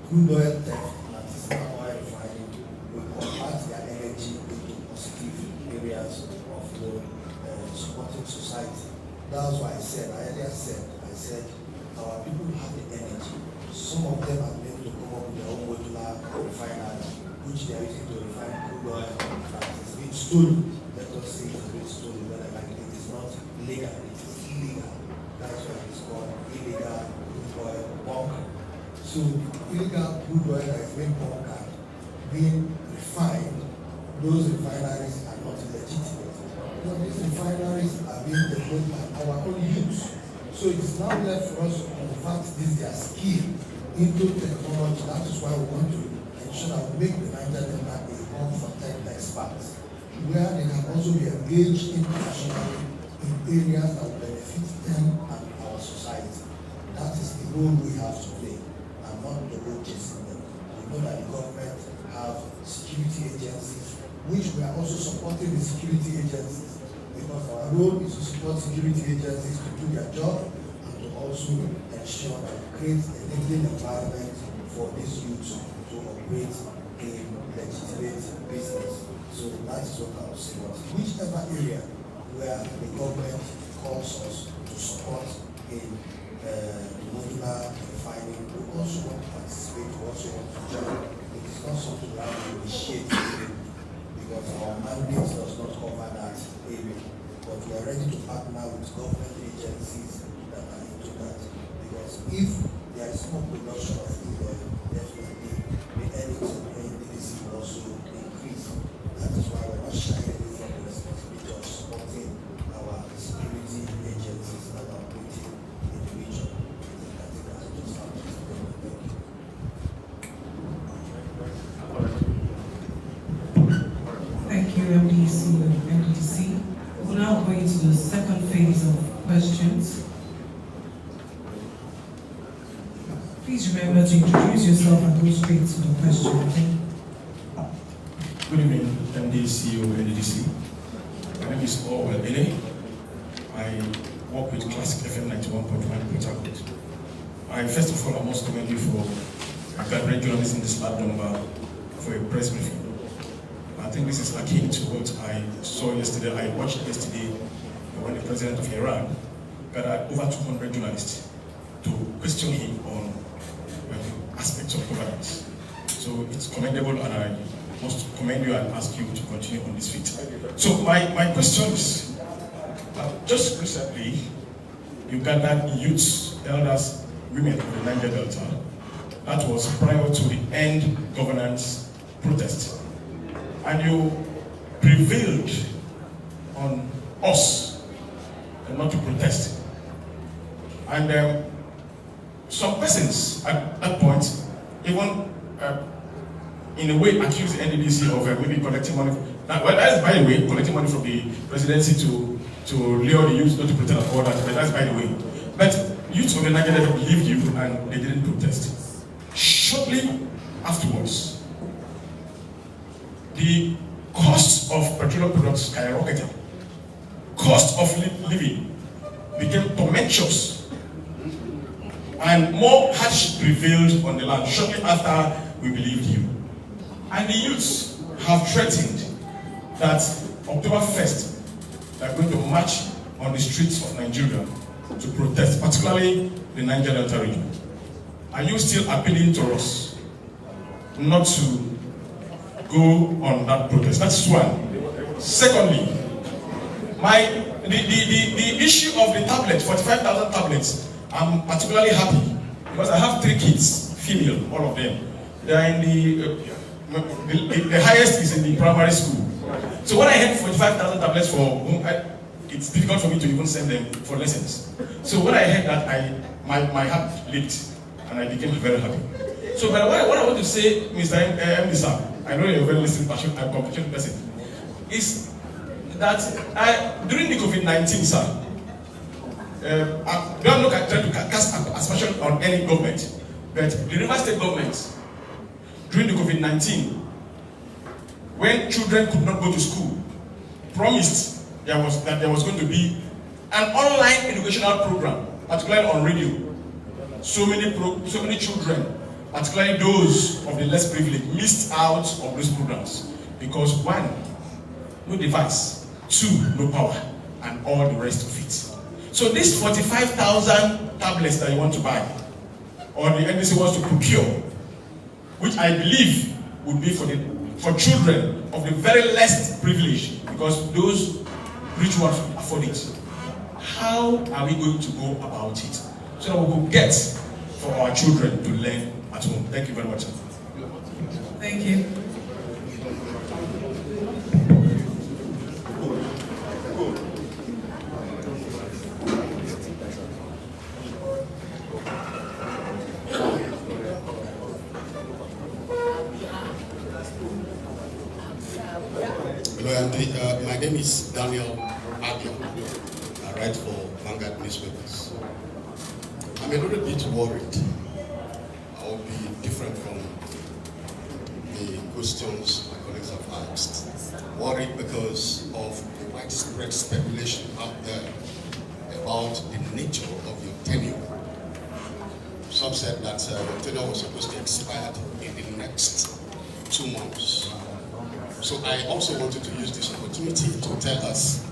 crude oil theft and artisanal oil refining will convert their energy into positive areas of supporting society. That's why I said our people have the energy. Some of them are able to come up with their own modular refinery, which they are using to refine crude oil that is being stolen. Let us say it is being stolen, but it is not legal, it is illegal. That's why it's called illegal crude oil bunker. So illegal crude oil that is being bunkered, being refined, those refineries are not legitimate. Because these refineries are being developed by our own youth. So it is now left for us to convert their skill into technology. That is why we want to ensure that we make the Niger Delta a home for tech experts, where they can also be engaged internationally in areas that will benefit them and our society. That is the role we have to play, and not the role chasing them. We know that the government have security agencies, which we are also supporting the security agencies, because our role is to support security agencies to do their job and to also ensure that we create a enabling environment for these youths to operate in legitimate business. So that is what I will say. But whichever area where the government calls us to support in modular refining, we also want to participate, we also want to join. It is not something that we initiate because our mandate does not cover that area. But we are ready to partner with government agencies that are into that. Because if there is no production of crude oil, definitely the earnings of the NDDC will also increase. That is why we're not shying away from the responsibility of supporting our security agencies that are operating in the region. I think I just have to say thank you, NDDC. We're now going to the second phase of questions. Please remember to introduce yourself and go straight to the question. Good evening, NDDC or NDDC. My name is Orwell Ene. I work with Classic FM 91.1 Port Harcourt. First of all, I must commend you for gathering journalists in this lab number for a press briefing. I think this is akin to what I saw yesterday. I watched yesterday when the president of Iran gathered over 200 journalists to question him on aspects of governance. So it's commendable, and I must commend you and ask you to continue on this feat. So my question is, just recently, you gathered youths, elders, women of the Niger Delta. That was prior to the end governance protest. And you prevailed on us and not to protest. And some persons at that point even in a way accused the NDDC of maybe collecting money. Well, that is by the way, collecting money from the presidency to lure the youth not to protest and all that, but that's by the way. But youth of the Niger Delta believed you and they didn't protest. Shortly afterwards, the cost of petroleum products skyrocketed. Cost of living became tormentous. And more hardship prevailed on the land shortly after we believed you. And the youths have threatened that October 1st, they are going to march on the streets of Nigeria to protest, particularly the Niger Delta region? Are you still appealing to us not to go on that protest? That's one. Secondly, the issue of the tablet, 45,000 tablets, I'm particularly happy because I have 3 kids, female, all of them. They are in the highest is in the primary school. So when I had 45,000 tablets for whom it's difficult for me to even send them for lessons. So when I heard that, my heart leaped and I became very happy. So but what I want to say, Mr. Mdisa, I know you're a very listening, passionate, compassionate person, is that during the COVID-19, sir, I'm not trying to cast aspersion on any government, but the River State government, during the COVID-19, when children could not go to school, promised that there was going to be an online educational program, particularly on radio. So many children, particularly those of the less privileged, missed out on those programs because 1, no device, 2, no power, and all the rest of it. So these 45,000 tablets that you want to buy, or the NDC wants to procure, which I believe would be for children of the very less privileged, because those rich ones afford it. How are we going to go about it so that we will get for our children to learn at home? Thank you very much. Thank you. My name is Daniel Agla. I write for Vanguard newspapers. I'm a little bit worried. I'll be different from the questions my colleagues have asked. Worried because of the widespread speculation out there about the nature of your tenure. Some said that your tenure was supposed to expire in the next 2 months. So I also wanted to use this opportunity to tell us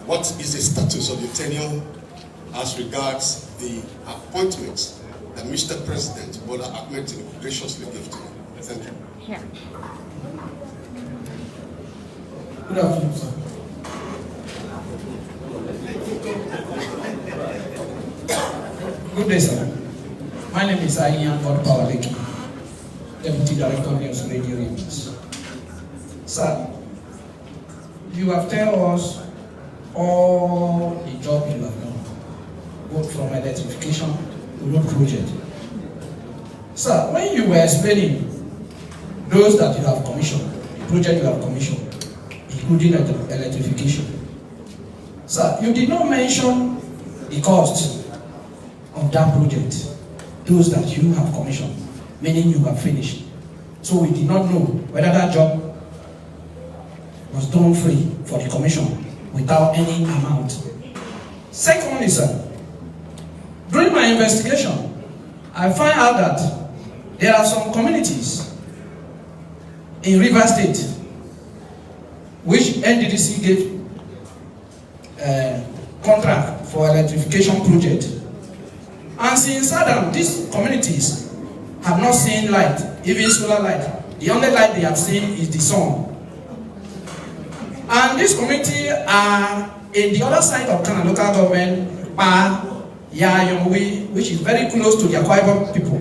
what is the status of your tenure as regards the appointments that Mr. President Bola Ahmed Tinubu graciously gave to you. Thank you. Yeah. Good afternoon, sir. Good day, sir. My name is Ayan Godpower-Leki, Deputy Director of News Radio News. Sir, you have told us all the job you have done, both from electrification to road project. Sir, when you were explaining those that you have commissioned, the project you have commissioned, including electrification, sir, you did not mention the cost of that project, those that you have commissioned, meaning you have finished. So we did not know whether that job was done free for the commission without any amount. Secondly, sir, during my investigation, I find out that there are some communities in River State which NDDC gave contract for electrification project. And since Adam, these communities have not seen light, even solar light. The only light they have seen is the sun. And this community are in the other side of Ghana local government, which is very close to the Akwa Ibom people.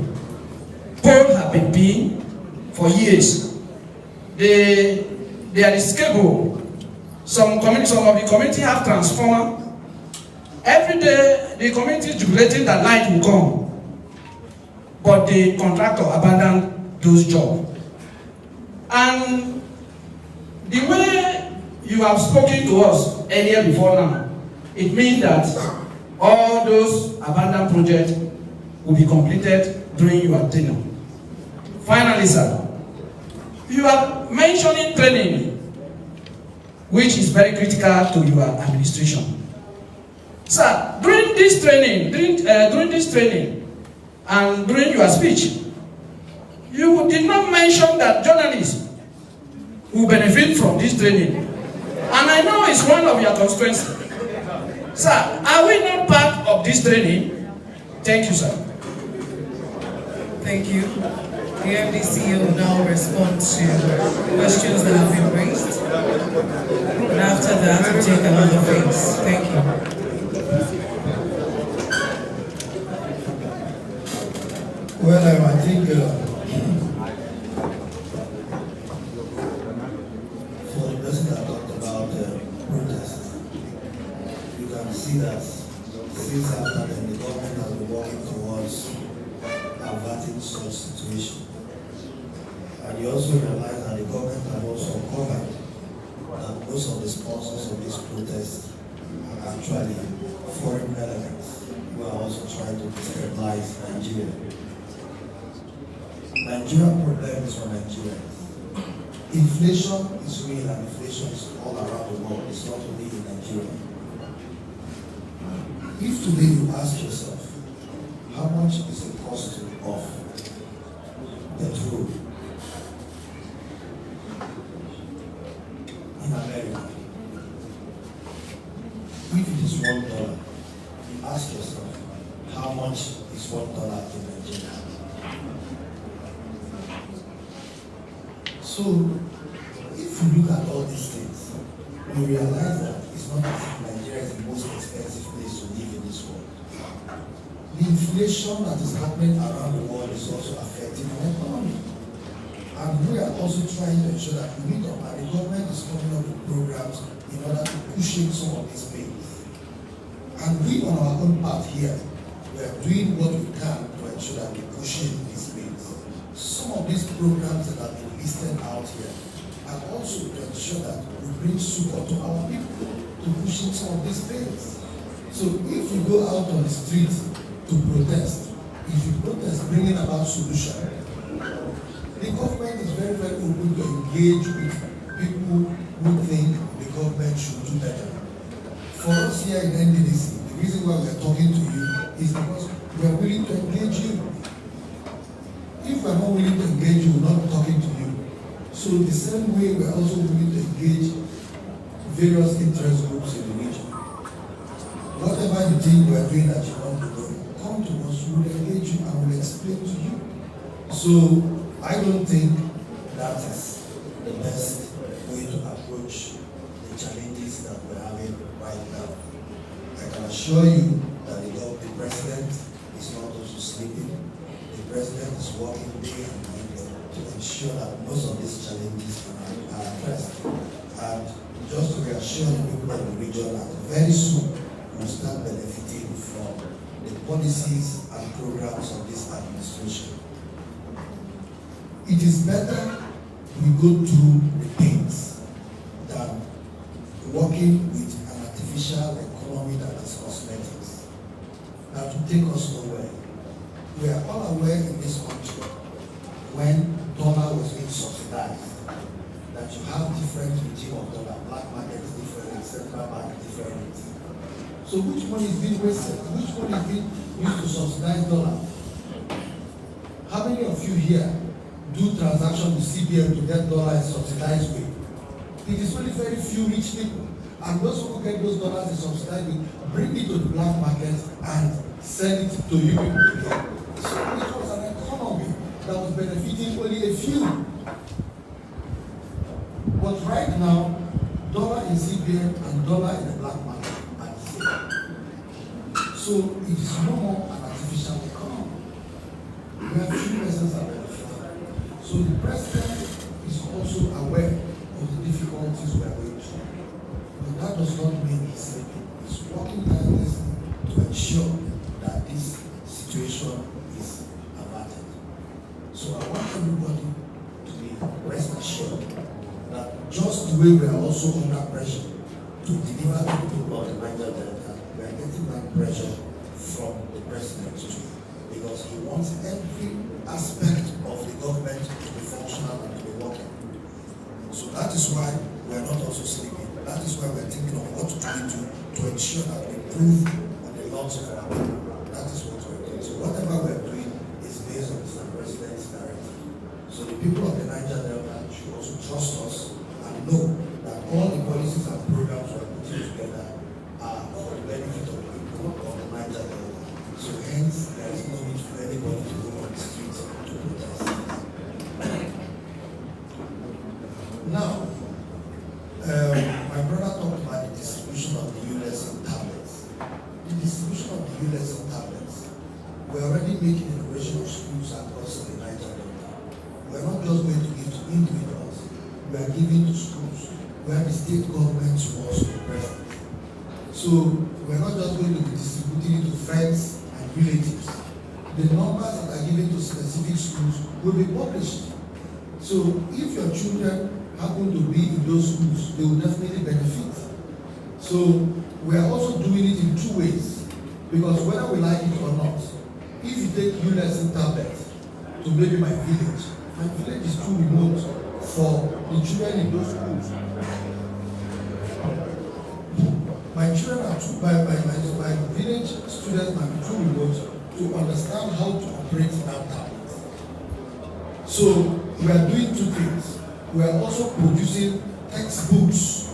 Poles have been being for years. They are disabled. Some of the community have transformer. Every day the community is jubilating that light will come. But the contractor abandoned those jobs. And the way you have spoken to us earlier before now, it means that all those abandoned projects will be completed during your tenure. Finally, sir, you are mentioning training, which is very critical to your administration. Sir, during this training, and during your speech, you did not mention that journalists will benefit from this training. And I know it's one of your constituencies. Sir, are we not part of this training? Thank you, sir. Thank you. The MDC will now respond to questions that have been raised. And after that, we'll take another phase. Thank you. Well, I think for the person that talked about protests, you can see that since after then, the government has been working towards averting such situation. And you also realize that the government has also covered that most of the sponsors of this protest are actually foreign elements who are also trying to destabilize Nigeria. Nigerian problem is for Nigerians. Inflation is real and inflation is all around the world. It's not only in Nigeria. If today you ask yourself, how much is the cost of petrol in America? If it is $1, you ask yourself, how much is $1 in Nigeria? So, if you look at all these things, you realize that it's not as if Nigeria is the most expensive place to live in this world. The inflation that is happening around the world is also affecting our economy. And we are also trying to ensure that we meet up, and the government is coming up with programs in order to cushion some of these pains. And we on our own part here, we are doing what we can to ensure that we cushion these pains. Some of these programs that have been listed out here are also to ensure that we bring support to our people to cushion some of these pains. So if you go out on the street to protest, if you protest bringing about solution, the government is very, very open to engage with people who think the government should do better. For us here in NDDC, the reason why we are talking to you is because we are willing to engage you. If we are not willing to engage you, we're not talking to you. So the same way we are also willing to engage various interest groups in the region. Whatever you think we are doing that you want to do, come to us, we will engage you and we will explain to you. So I don't think that is the best way to approach the challenges that we're having right now. I can assure you that the president is not also sleeping. The president is working day and night to ensure that most of these challenges are addressed. And just to reassure the people of the region that very soon we'll start benefiting from the policies and programs of this administration. It is better we go through the pains than working with an artificial economy that is cosmetic. That will take us nowhere. We are all aware in this country when dollar was being subsidized that you have different regime of dollar, black market is different, central bank is different. So which one is being wasted? Which one is being used to subsidize dollar? How many of you here do transaction with CBN to get dollar in subsidized way? It is only very few rich people. And those who get those dollars in subsidized way, bring it to the black market and sell it to you people again. So it was an economy that was benefiting only a few. But right now, dollar in CBN and dollar in the black market are the same. So it is no more an artificial economy. We have few persons are benefiting. So the president is also aware of the difficulties we are going through. But that does not mean he's sleeping. He's working tirelessly to ensure that this situation is averted. So I want everybody to be rest assured that just the way we are also under pressure to deliver to the people of the Niger Delta, we are getting that pressure from the president too. Because he wants every aspect of the government to be functional and to be working. So that is why we are not also sleeping. That is why we are thinking of what do we do to ensure that we improve on the loss of our people. That is what we are doing. So whatever we are doing is based on the president's directive. So the people of the Niger Delta should also trust us and know that all the policies and programs we are putting together are for the benefit distribution of the ULESM tablets. The distribution of the ULESM tablets, we're already making innovation of schools across the Niger Delta. We're not just going to give to individuals, we are giving to schools where the state government will also be present. So we're not just going to be distributing it to friends and relatives. The numbers that are given to specific schools will be published. So if your children happen to be in those schools, they will definitely benefit. So we are also doing it in two ways, because whether we like it or not, if you take ULESM tablets to maybe my village is too remote for the children in those schools. My children are too, my village students might be too remote to understand how to operate that tablet. So we are doing two things. We are also producing textbooks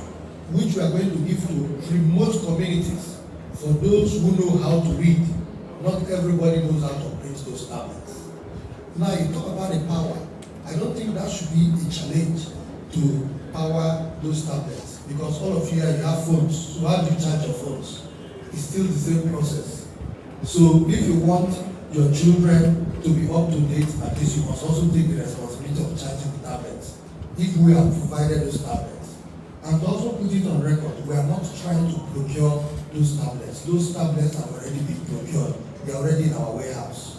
which we are going to give to remote communities for those who know how to read. Not everybody knows how to operate those tablets. Now you talk about the power. I don't think that should be a challenge to power those tablets, because all of you here, you have phones. So how do you charge your phones? It's still the same process. So if you want your children to be up to date, at least you must also take the responsibility of charging the tablets if we have provided those tablets. And also put it on record, we are not trying to procure those tablets. Those tablets have already been procured. They are already in our warehouse.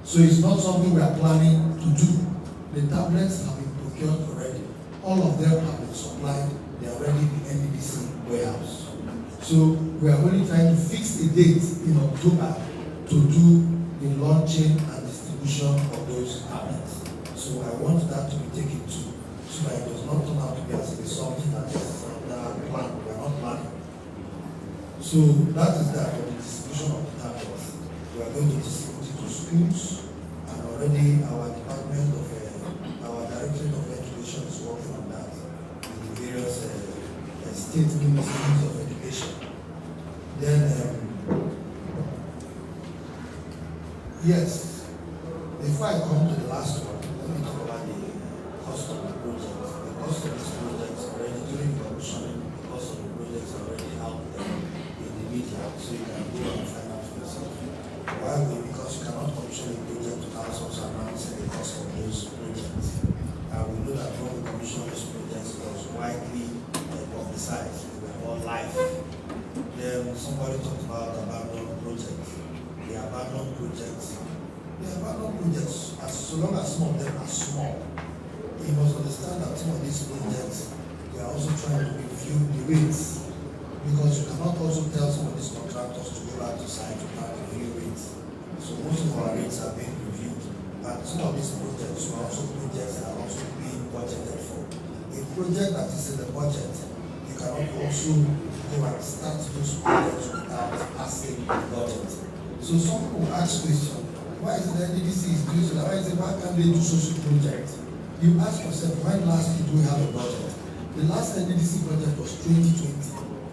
So it's not something we are planning to do. The tablets have been procured already. All of them have been supplied. They are already in the NDDC warehouse. So we are only trying to fix a date in October to do the launching and distribution of those tablets. So I want that to be taken too, so that it does not turn out to be as if it's something that is planned. We are not planning. So that is that for the distribution of the tablets. We are going to distribute it to schools, and already our department of our Directorate of Education is working on that with the various state ministries of education. Then yes, before I come to the last one, let me talk about the cost of the project. The cost of this project is already, during the commissioning, the cost of the project is already out there in the media, so you can go and find out for yourself. Why? Because you cannot commission a project without also announcing the cost of those projects. And we know that when we commission those projects, it was widely publicized. They were all live. Then somebody talked about abandoned projects. The abandoned projects, as so long as some of them are small, you must understand that some of these projects, they are also trying to review the rates, because you cannot also tell some of these contractors to go back to site to try to review rates. So most of our rates are being reviewed, and some of these projects are also projects that are also being budgeted for. A project that is in the budget, you cannot also go and start those projects without asking the budget. So some people ask questions, why is it the NDDC is doing so? Why can't they do social projects? You ask yourself, when last did we have a budget? The last NDDC budget was 2020.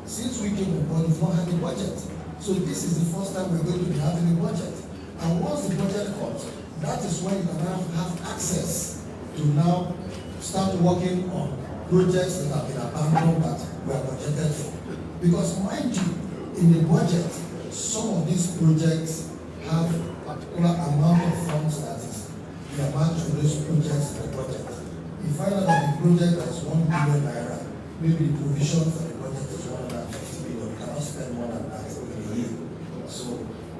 Since we came on board, we've not had a budget. So this is the first time we're going to be having a budget. And once the budget comes, that is when you can now have access to now start working on projects that have been abandoned that were budgeted for. Because mind you, in the budget, some of these projects have a particular amount of funds that is the amount of those projects in the budget. You find out that the project that is 1 billion naira, maybe the provision for the budget is 150 million. You cannot spend more than that in a year. So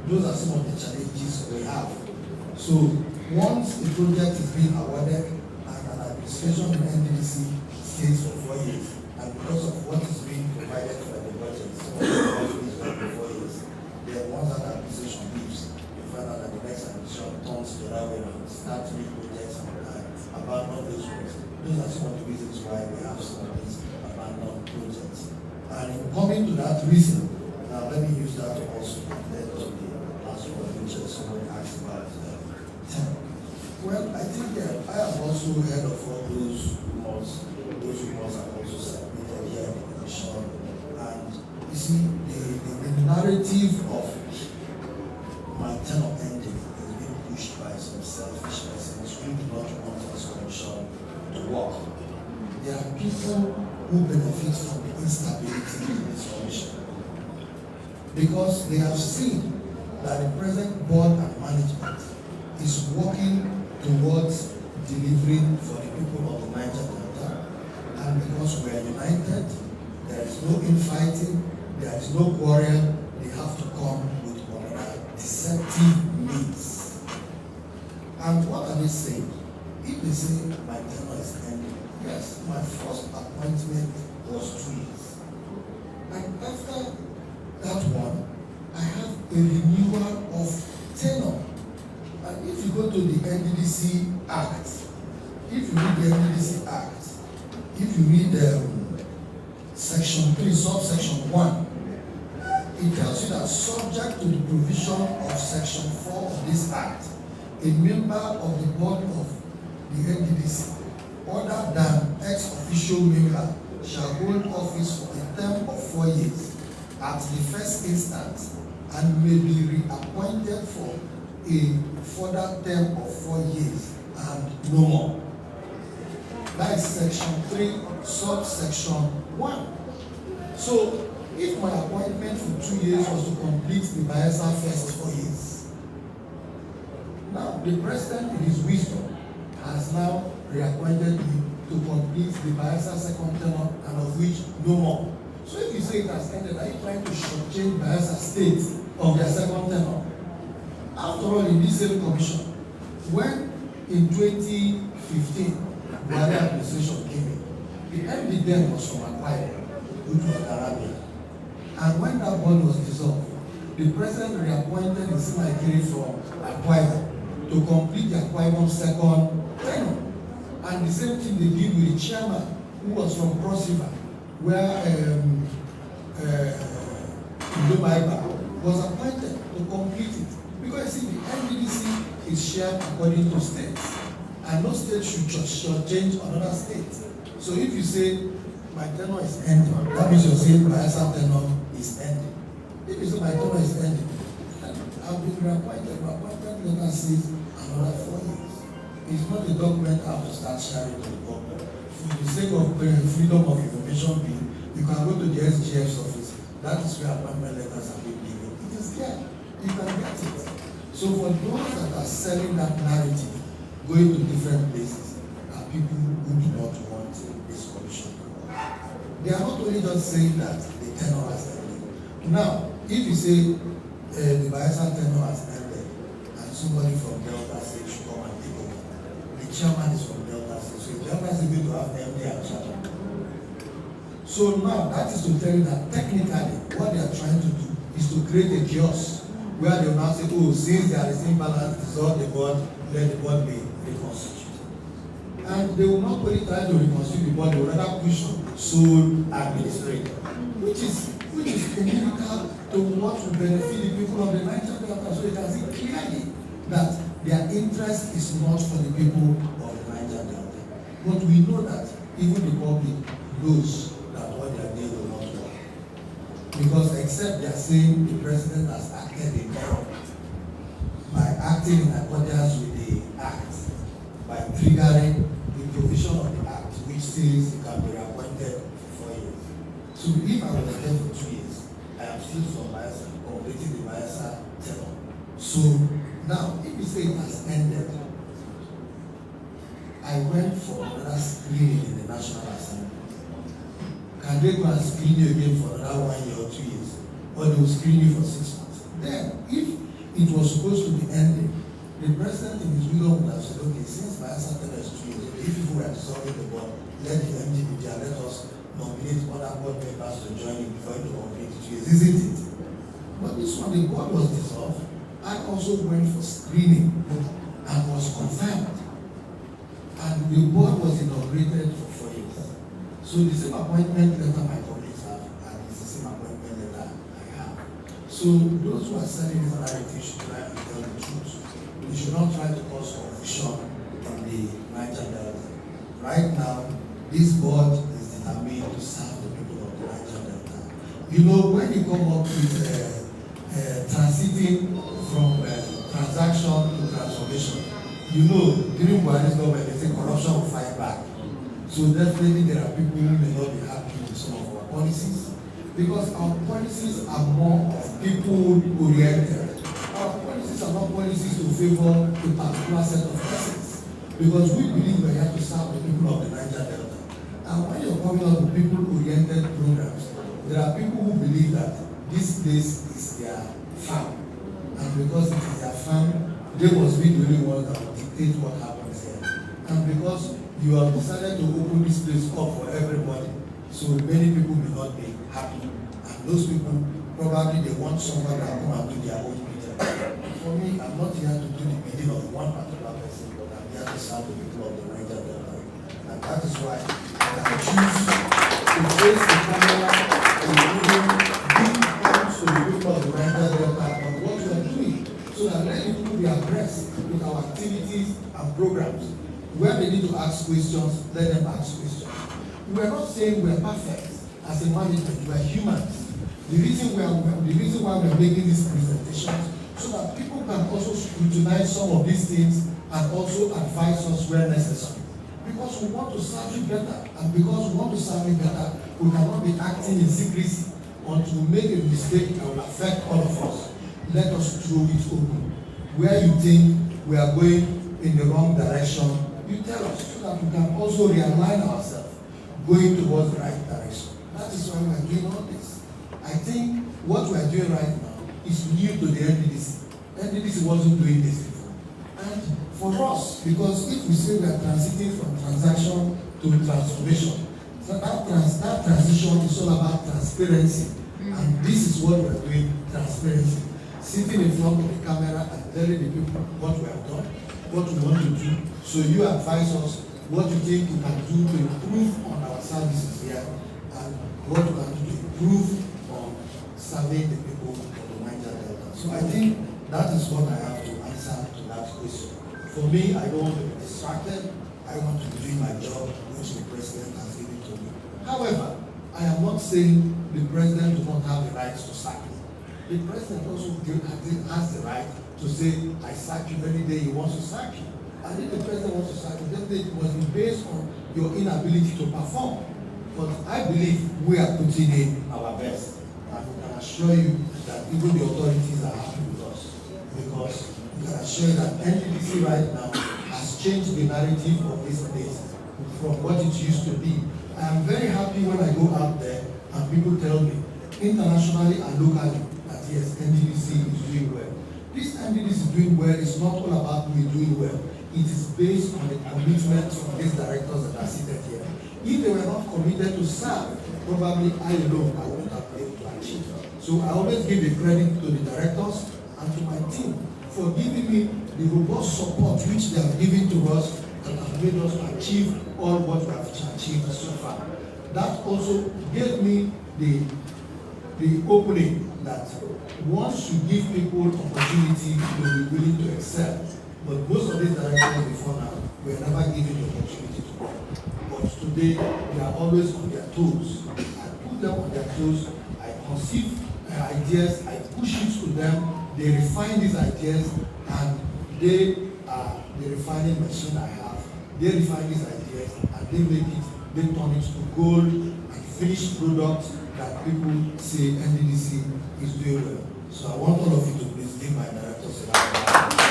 those are some of the challenges we have. So once the project is being awarded and an administration in NDDC stays for 4 years, and because of what is being provided for the budget, so is for 4 years, then once that administration leaves, you find out that the next administration turns the other way around, start new projects and abandon those ones. Those are some of the reasons why we have some of these abandoned projects. And in coming to that reason, now let me use that to also compare to the last one, which somebody asked about. Well, I think I have also heard of all those rumors. Those rumors are also submitted here in the commission. And you see, the narrative of my tenure ending is being pushed by some selfish persons who do not want this commission to work. There are people who benefit from the instability in this commission. because they have seen that the present board and management is working towards delivering for the people of the Niger Delta, and because we are united, there is no infighting, there is no quarrel, they have to come with another deceptive needs. And what are they saying? If they say my tenure is ending, yes, my first appointment was 2 years. And after that one, I have a renewal of tenure. And if you go to the NDDC Act, if you read the NDDC Act, if you read Section 3, subsection 1, it tells you that subject to the provision of Section 4 of this Act, a member of the board of the NDDC, other than ex-official member, shall hold office for a term of 4 years at the first instance and may be reappointed for a further term of 4 years and no more. That is Section 3, subsection 1. So, if my appointment for 2 years was to complete the Bayelsa first 4 years, now the president in his wisdom has now reappointed me to complete the Bayelsa second tenure and of which no more. So if you say it has ended, are you trying to shortchange Bayelsa State of their second tenure? After all, in this same commission, when in 2015, the other administration came in, the MD then was from Akwa, which was Arabia. And when that board was dissolved, the president reappointed the Simaikiri from Akwa to complete the Akwa second tenure. And the same thing they did with the chairman, who was from Cross River, where Ibeafriquenews was appointed to complete it. Because you see, the NDDC is shared according to states, and no state should change another state. So if you say my tenure is ending, that means you're saying Bayelsa tenure is ending. If you say my tenure is ending, I've been reappointed. My appointment letter says another 4 years. It's not a document I have to start sharing to the public. For the sake of freedom of information bill, you can go to the SGF's office. That is where appointment letters are being given. It is there. You can get it. So for those that are selling that narrative, going to different places, are people who do not want this commission. They are not only just saying that the tenure has ended. Now, if you say the Bayelsa tenure has ended, and somebody from Delta State should come and take over, the chairman is from Delta State, so Delta State is going to have MD and chairman. So now, that is to tell you that technically, what they are trying to do is to create a kiosk where they will now say, oh, since there is imbalance, dissolve the board, let the board be reconstituted. And they will not only try to reconstitute the board, they will rather push sole administrator, which is inimical to what will benefit the people of the Niger Delta. So you can see clearly that their interest is not for the people of the Niger Delta. But we know that even the public knows that what they are doing will not work. Because except they are saying the president has acted in error by acting in accordance with the act, by triggering the provision of the act which says he can be reappointed for 4 years. So if I was there for 2 years, I am still from Bayelsa, completing the Bayelsa tenure. So now, if you say it has ended, I went for another screening in the National Assembly. Can they go and screen you again for another 1 year or 2 years? Or they will screen you for 6 months? Then, if it was supposed to be ending, the president in his wisdom would have said, okay, since Bayelsa tenure is 2 years, if people were dissolving the board, let the MD be there, let us nominate other board members to join it before it complete 2 years, isn't it? But this one, the board was dissolved. I also went for screening and was confirmed. And the board was inaugurated for 4 years. So the same appointment letter my colleagues have, and it's the same appointment letter I have. So those who are selling this narrative should try and tell the truth. We should not try to cause confusion in the Niger Delta. Right now, this board is determined to serve the people of the Niger Delta. You know, when you come up with transiting from transaction to transformation, you know, during Buhari's government, they say corruption will fight back. So definitely there are people who may not be happy with some of our policies, because our policies are more of people-oriented. Our policies are not policies to favor a particular set of persons, because we believe we have to serve the people of the Niger Delta. And when you're coming up with people-oriented programs, there are people who believe that this place is their farm, and because it is their farm, they must be the only ones that will dictate what happens here. And because you have decided to open this place up for everybody, so many people may not be happy, and those people probably they want someone that come and do their own meeting. For me, I'm not here to do the meeting of one particular person, but I'm here to serve the people of the Niger Delta, and that is why I choose to face the camera and give thanks to the people of the Niger Delta on what we are doing, so that let people be abreast with our activities and programs. Where they need to ask questions, let them ask questions. We are not saying we are perfect as a management, we are humans. The reason why we are making these presentations, so that people can also scrutinize some of these things and also advise us where necessary. Because we want to serve you better, and because we want to serve you better, we cannot be acting in secrecy until we make a mistake that will affect all of us. Let us throw it open. Where you think we are going in the wrong direction, you tell us, so that we can also realign ourselves, going towards the right direction. That is why we are doing all this. I think what we are doing right now is new to the NDDC. NDDC wasn't doing this before. And for us, because if we say we are transiting from transaction to transformation, so that transition is all about transparency. And this is what we are doing, transparency. Sitting in front of the camera and telling the people what we have done, what we want to do, so you advise us what you think we can do to improve on our services here, and what we can do to improve on serving the people of the Niger Delta. So I think that is what I have to answer to that question. For me, I don't want to be distracted. I want to be doing my job, which the president has given to me. However, I am not saying the president does not have the right to sack me. The president also has the right to say, I sack you any day he wants to sack you. And if the president wants to sack you, then it must be based on your inability to perform. But I believe we are putting in our best. And we can assure you that even the authorities are happy with us. Because we can assure you that NDDC right now has changed the narrative of this place from what it used to be. I am very happy when I go out there and people tell me, internationally and locally, that yes, NDDC is doing well. This NDDC doing well is not all about me doing well. It is based on the commitment of these directors that are seated here. If they were not committed to serve, probably I alone I wouldn't have been able to achieve. So I always give the credit to the directors and to my team for giving me the robust support which they have given to us and have made us achieve all what we have achieved so far. That also gave me the opening that once you give people opportunity, they will be willing to excel. But most of these directors before now were never given the opportunity to work. But today, they are always on their toes. I put them on their toes, I conceive ideas, I push it to them, they refine these ideas, and they are the refining machine I have. They refine these ideas, and they turn it to gold and finished product that people say NDDC is doing well. So I want all of you to please give my directors a round of applause.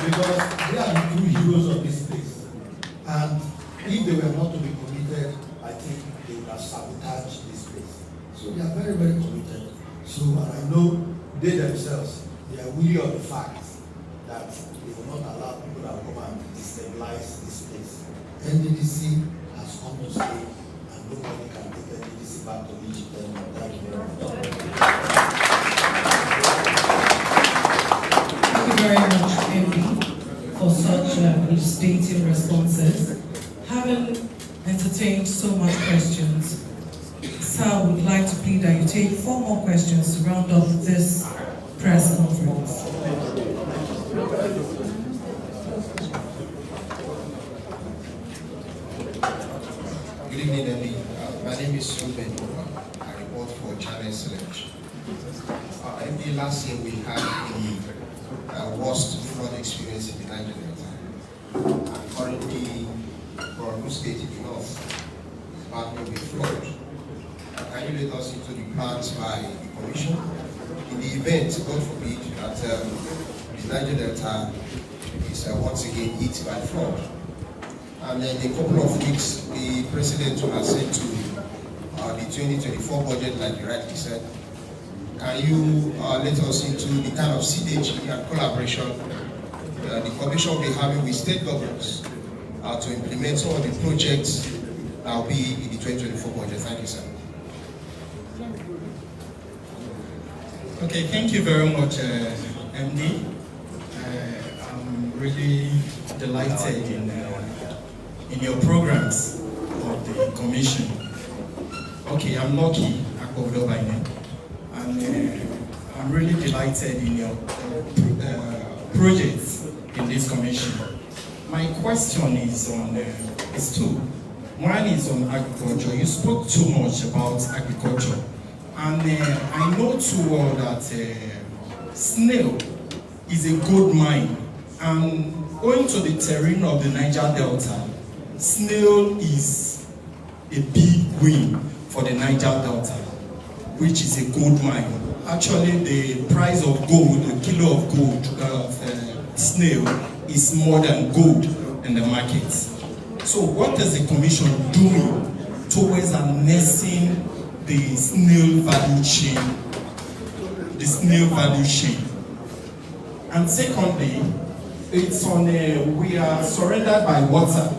Because they are the true heroes of this place. And if they were not to be committed, I think they would have sabotaged this place. So they are very, very committed. So and I know they themselves, they are weary of the fact that they will not allow people that come and destabilize this place. NDDC has come to stay, and nobody can take NDDC back to Egypt anymore. Thank you very much. Thank you very much, MD, for such elucidating responses. Having entertained so much questions, Sir would like to plead that you take 4 more questions to round up this press conference. Good evening, Emily. My name is Ruben. I report for Channel Selection. MD, last year we had the worst flood experience in the Niger Delta. Currently, for Ogun State in the north is battling with flood. Can you let us into the plans by the Commission in the event, God forbid, that the Niger Delta is once again hit by flood? And then in a couple of weeks, the President will ascend to the 2024 budget, like you rightly said. Can you let us into the kind of synergy and collaboration the Commission will be having with state governments to implement some of the projects that will be in the 2024 budget? Thank you, sir. Okay, thank you very much, MD. I'm really delighted in your programs of the Commission. Okay, I'm lucky, Akodo by name, and I'm really delighted in your projects in this Commission. My question is on is two. One is on agriculture. You spoke too much about agriculture. And I know too well that snail is a gold mine, and going to the terrain of the Niger Delta, snail is a big win for the Niger Delta, which is a gold mine. Actually, the price of gold, a kilo of gold snail, is more than gold in the market. So what is the Commission doing towards harnessing the snail value chain? And secondly, it's on we are surrendered by water.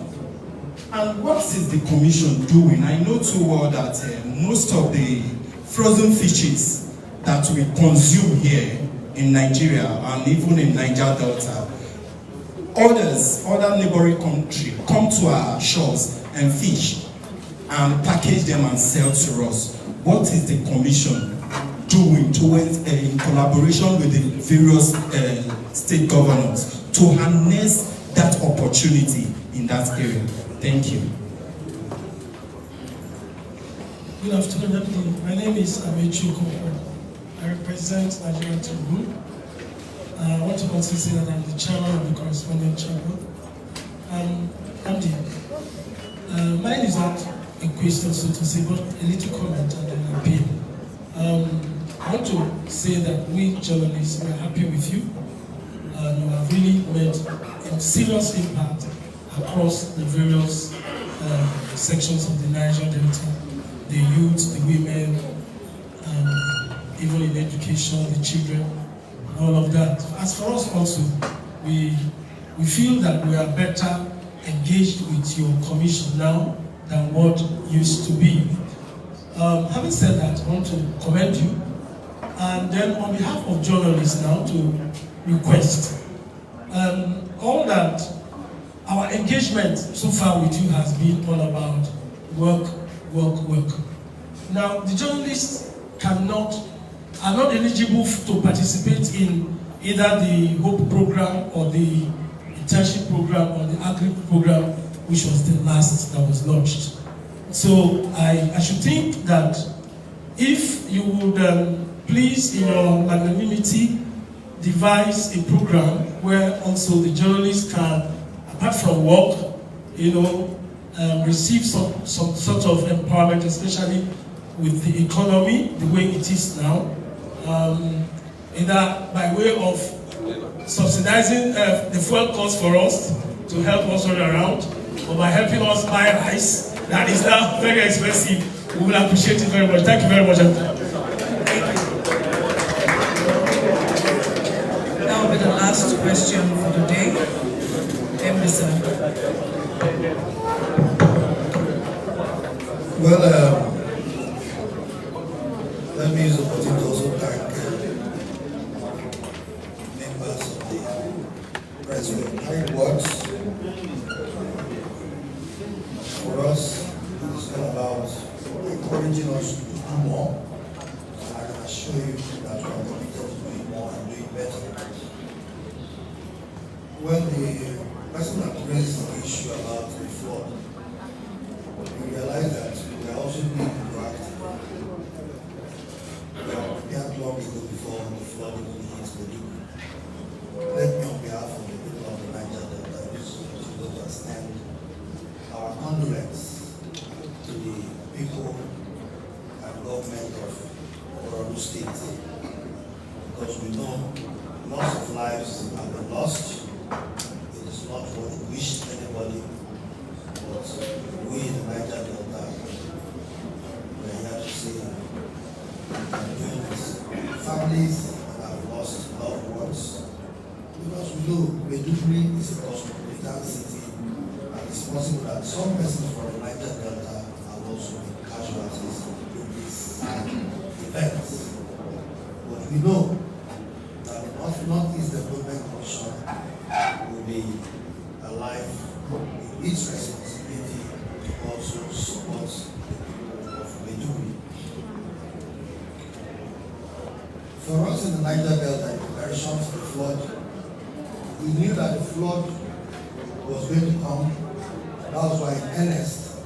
And what is the Commission doing? I know too well that most of the frozen fishes that we consume here in Nigeria and even in Niger Delta, other neighboring countries come to our shores and fish and package them and sell to us. What is the Commission doing towards, in collaboration with the various state governors, to harness that opportunity in that area? Thank you. Good afternoon, everybody. My name is OGBUKU. I represent Nigeria Group. I want to also say that I'm the chairman of the correspondent chamber. Mine is not a question, so to say, but a little comment and an appeal. I want to say that we journalists are happy with you. You have really made a serious impact across the various sections of the Niger Delta, the youth, the women, even in education, the children, all of that. As for us also, we feel that we are better engaged with your commission now than what used to be. Having said that, I want to commend you, and then on behalf of journalists now to request all that our engagement so far with you has been all about work. Now, the journalists are not eligible to participate in either the HOPE program or the Internship program or the Agri program, which was the last that was launched. So I should think that if you would please, in your magnanimity, devise a program where also the journalists can, apart from work, receive some sort of empowerment, especially with the economy, the way it is now, either by way of subsidizing the fuel cost for us to help us run around, or by helping us buy rice that is now very expensive. We will appreciate it very much. Thank you very much. That will be the last question for the day. Sir. Well, let me use the opportunity to also thank members of the press for kind words. For us, it's all about encouraging us to do more. And I can assure you that we are committed to doing more and doing better. Well, the person that raised the issue about the flood, we realize that we are also being proactive. We are prepared long ago before the flood even hits the league. Let me, on behalf of the people of the Niger Delta, to understand our conduct Ogun State, because we know lots of lives have been lost. It is not what we wish anybody, but we in the Niger Delta, we are here to say families that have lost loved ones, because we know Maiduguri is a cosmopolitan city, and it's possible that some persons from the Niger Delta have also been casualties in this event. But we know that the Northeast Development Commission will be alive in its responsibility to also support the people of Maiduguri. For us in the Niger Delta, in comparison to the flood, we knew that the flood was going to come. That was why in earnest,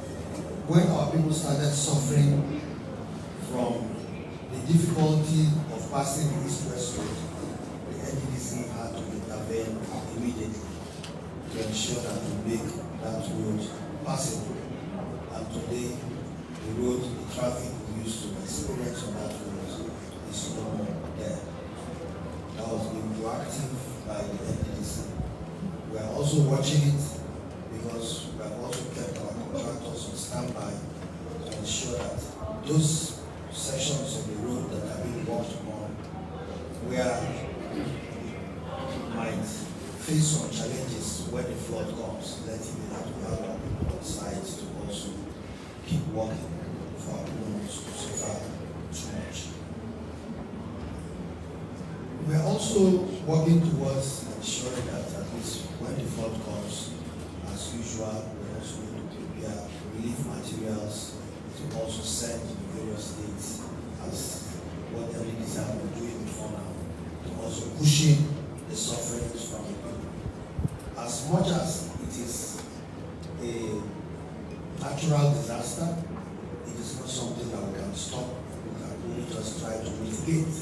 when our people started suffering from the difficulty of passing the East-West Road, the NDDC had to intervene immediately to ensure that we make that road passable. And today, the road, the traffic we used to experience on that road is no more there. That was being proactive by the NDDC. We are also watching it because we have also kept our contractors on standby to ensure that those sections of the road that are being worked on, where we might face some challenges when the flood comes, letting me that we have our people on site to also keep working for our people not to suffer too much. We are also working towards ensuring that at least when the flood comes, as usual, we're also going to prepare relief materials to also send to the various states as what the ladies have been doing before now, to also pushing the sufferings from the people. As much as it is a natural disaster, it is not something that we can stop. We can only just try to mitigate.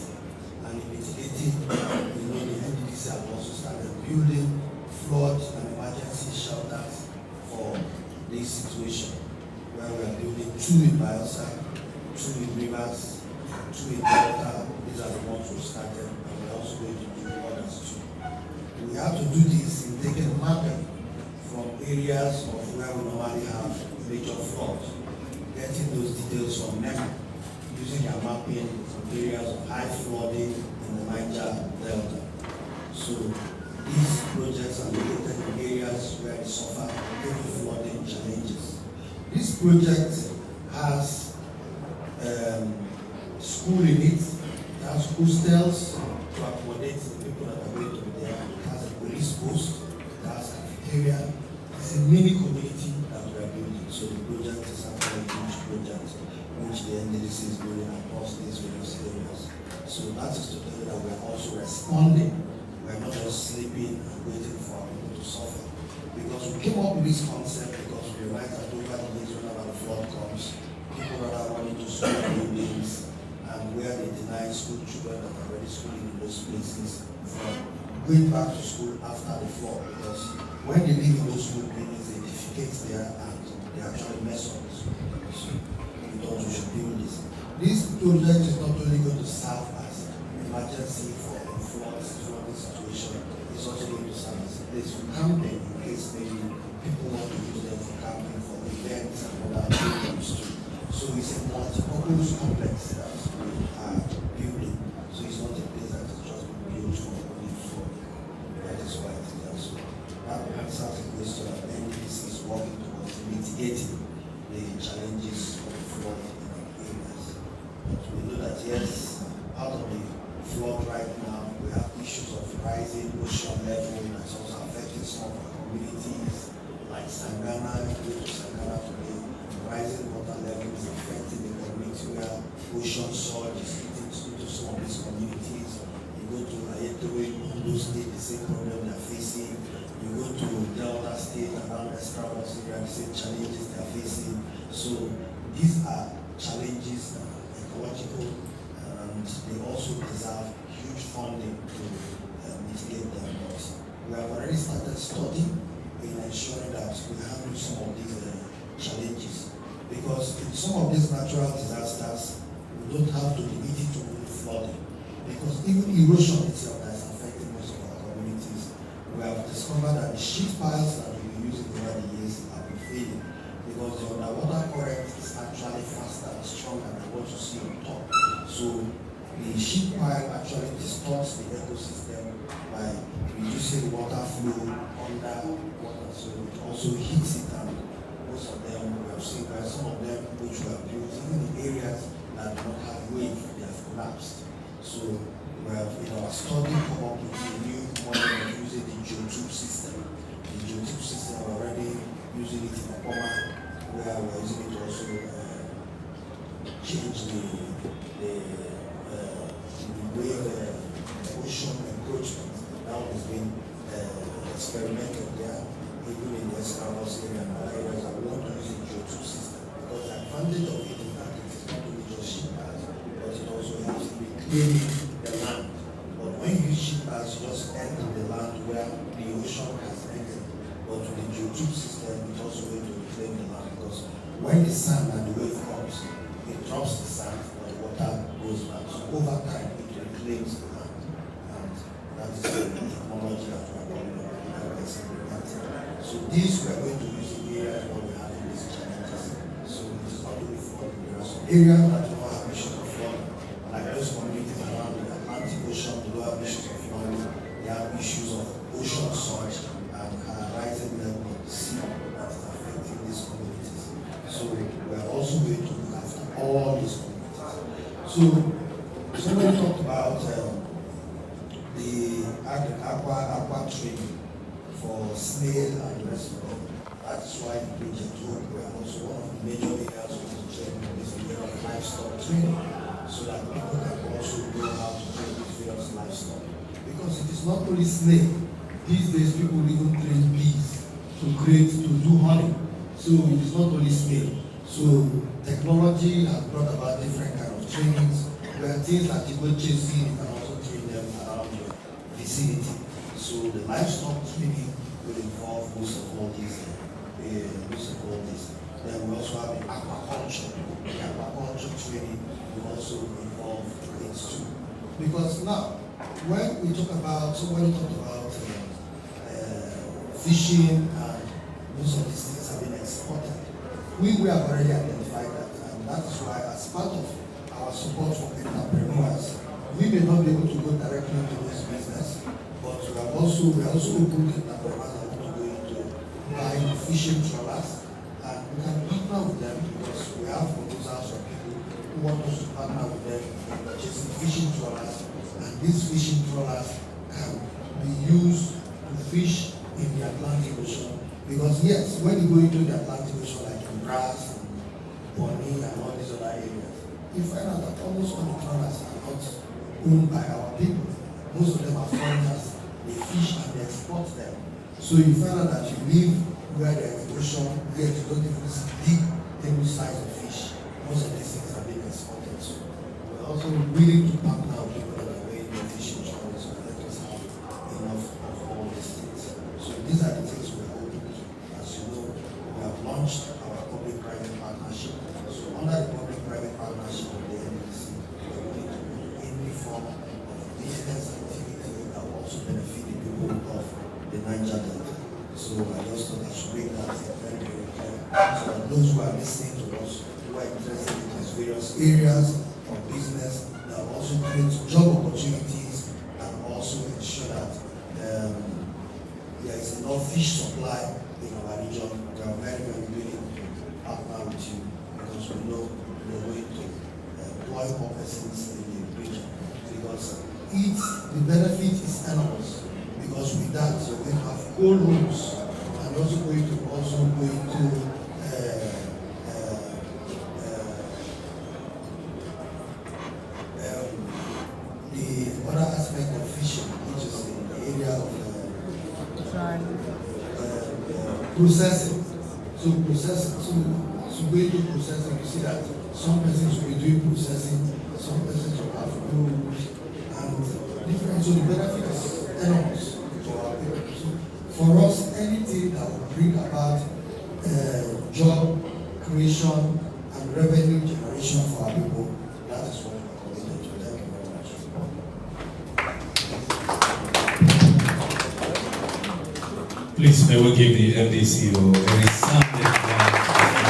And in mitigating, we know the NDDC have also started building flood and emergency shelters for this situation, where we are building 2 in Bayelsa, 2 in Rivers, 2 in Delta. These are the ones we started, and we're also going to do others too. We have to do this in taking mapping from areas of where we normally have major floods, getting those details from them, using their mapping from areas of high flooding in the Niger Delta. So these projects are located in areas where they suffer heavy flooding challenges. This project has school in it, it has hostels to accommodate the people that are going to be there, it has a police post, it has cafeteria. It's a mini community that we are building. So the project is actually a huge project which the NDDC is building across these various areas. So that is to tell you that we are also responding. We are not just sleeping and waiting for our people to suffer. Because we came up with this concept because we realized that over the days whenever the flood comes, people that are running to school buildings and where they deny school children that are already schooling in those places from going back to school after the flood. Because when they live in those school buildings, they defecate there and they actually mess up the school. So we thought we should build this. This project is not only going to serve as an emergency for a flooding situation, it's also going to serve as a place for camping in case maybe people want to use them for camping, for events and other programs too. So it's a multi-purpose complex that we are building. So it's not a place that is just being built for only flooding. That is why it is there. So that answers the question that the NDDC is working towards mitigating the challenges of the flood in our areas. But we know that yes, out of the flood right now, we have issues of rising ocean level that's also affecting some of our communities, like Sangana, you go to Sangana today, rising water level is affecting the community where ocean surge is hitting into some of these communities. You go to Ayetowe, Ondo State, the same problem they're facing. You go to Delta State, around Escravos area, the same challenges they're facing. So these are challenges that are ecological, and they also deserve huge funding to mitigate them. But we have already started studying in ensuring that we handle some of these challenges. Because in some of these natural disasters, we don't have to limit it to only flooding. Because even erosion itself that is affecting most of our communities, we have discovered that the sheet piles that we've been using over the years have been failing because the underwater current is actually faster and stronger than what you see on top. So the sheet pile actually distorts the ecosystem by reducing water flow under water, so it also hits it, and most of them we have seen that some of them which were built even in areas that do not have wave, they have collapsed. So we have in our study come up with a new model of using the geotube system. The geotube system, we're already using it in Akoma, where we're using it to also change the wave ocean encroachment. Now it's been experimented there, even in the Escarpos area and other areas that want to use the geotube system. Because the advantage of it is that it is not only just sheep pads, but it also helps in reclaiming the land. But when you use sheep pads, you just enter the land where the ocean has entered. But with the geotube system, it's also going to reclaim the land, because when the sand and the wave comes, it drops the sand, but the water goes back. So over time, it reclaims the land. And that is the technology that we are calling on. So these we are going to use in areas where we have these challenges. So it is not only flooding. There are some areas that do not have issues of flooding, like those communities around the Atlantic Ocean, they don't have issues of flooding. They have issues of ocean surge and rising level of the sea that is affecting these communities. So we are also going to look after all these communities. So somebody talked about the aqua training for snail and the rest of them. That is why in Project Hope we are also one of the major areas we want to train is the area of livestock training, so that people can also know how to train these various livestock. Because it is not only snail. These days people even train bees to do honey. So it is not only snail. So technology has brought about different kind of trainings where things like you go chasing, you can also train them around your vicinity. So the livestock training will involve most of all these. Then we also have the aquaculture. The aquaculture training will also involve things too. Because now, when we talk about, fishing and most of these things have been exported, we have already identified that, and that is why as part of our support for entrepreneurs, we may not be able to go directly into this business, but we are also open to entrepreneurs that want to go into buying fishing trawlers, and we can partner with them because we have proposals from people who want us to partner with them in purchasing fishing trawlers, and these fishing trawlers can be used to fish in the Atlantic Ocean. Because yes, when you go into the Atlantic Ocean, like in Brass, Bonny, and all these other areas, you find out that almost all the trawlers are not owned by our people. Most of them are foreigners. They fish and they export them. So you find out that you live where there is ocean, yet you don't even see big table size of fish. Most of these things are being exported. So we're also willing to partner with people that are weighing the fishing trawlers so let us have enough of all these things. So these are the things we're hoping to. As you know, we have launched our public-private partnership. So under the public-private partnership of the NDDC, we're going to do any form of business activity that will also benefit the people of the Niger Delta. So I just thought I should make that very, very clear. So that those who are listening to us, who are interested in these various areas of business, that will also create job opportunities and also ensure that there is enough fish supply in our region. We are very, very willing to partner with you because we know we are going to employ more persons in the region. Because the benefit is enormous. Because with that, you're going to have cold rooms and also going to the other aspect of fishing, which is in the area of processing. So going to processing, you see that some persons will be doing processing, some persons will have rules and different. So the benefit is enormous to our people. So for us, anything that will bring about job creation and revenue generation for our people, that is what we're committed to. Thank you very much. Please, may we give the NDCO a resounding round of applause.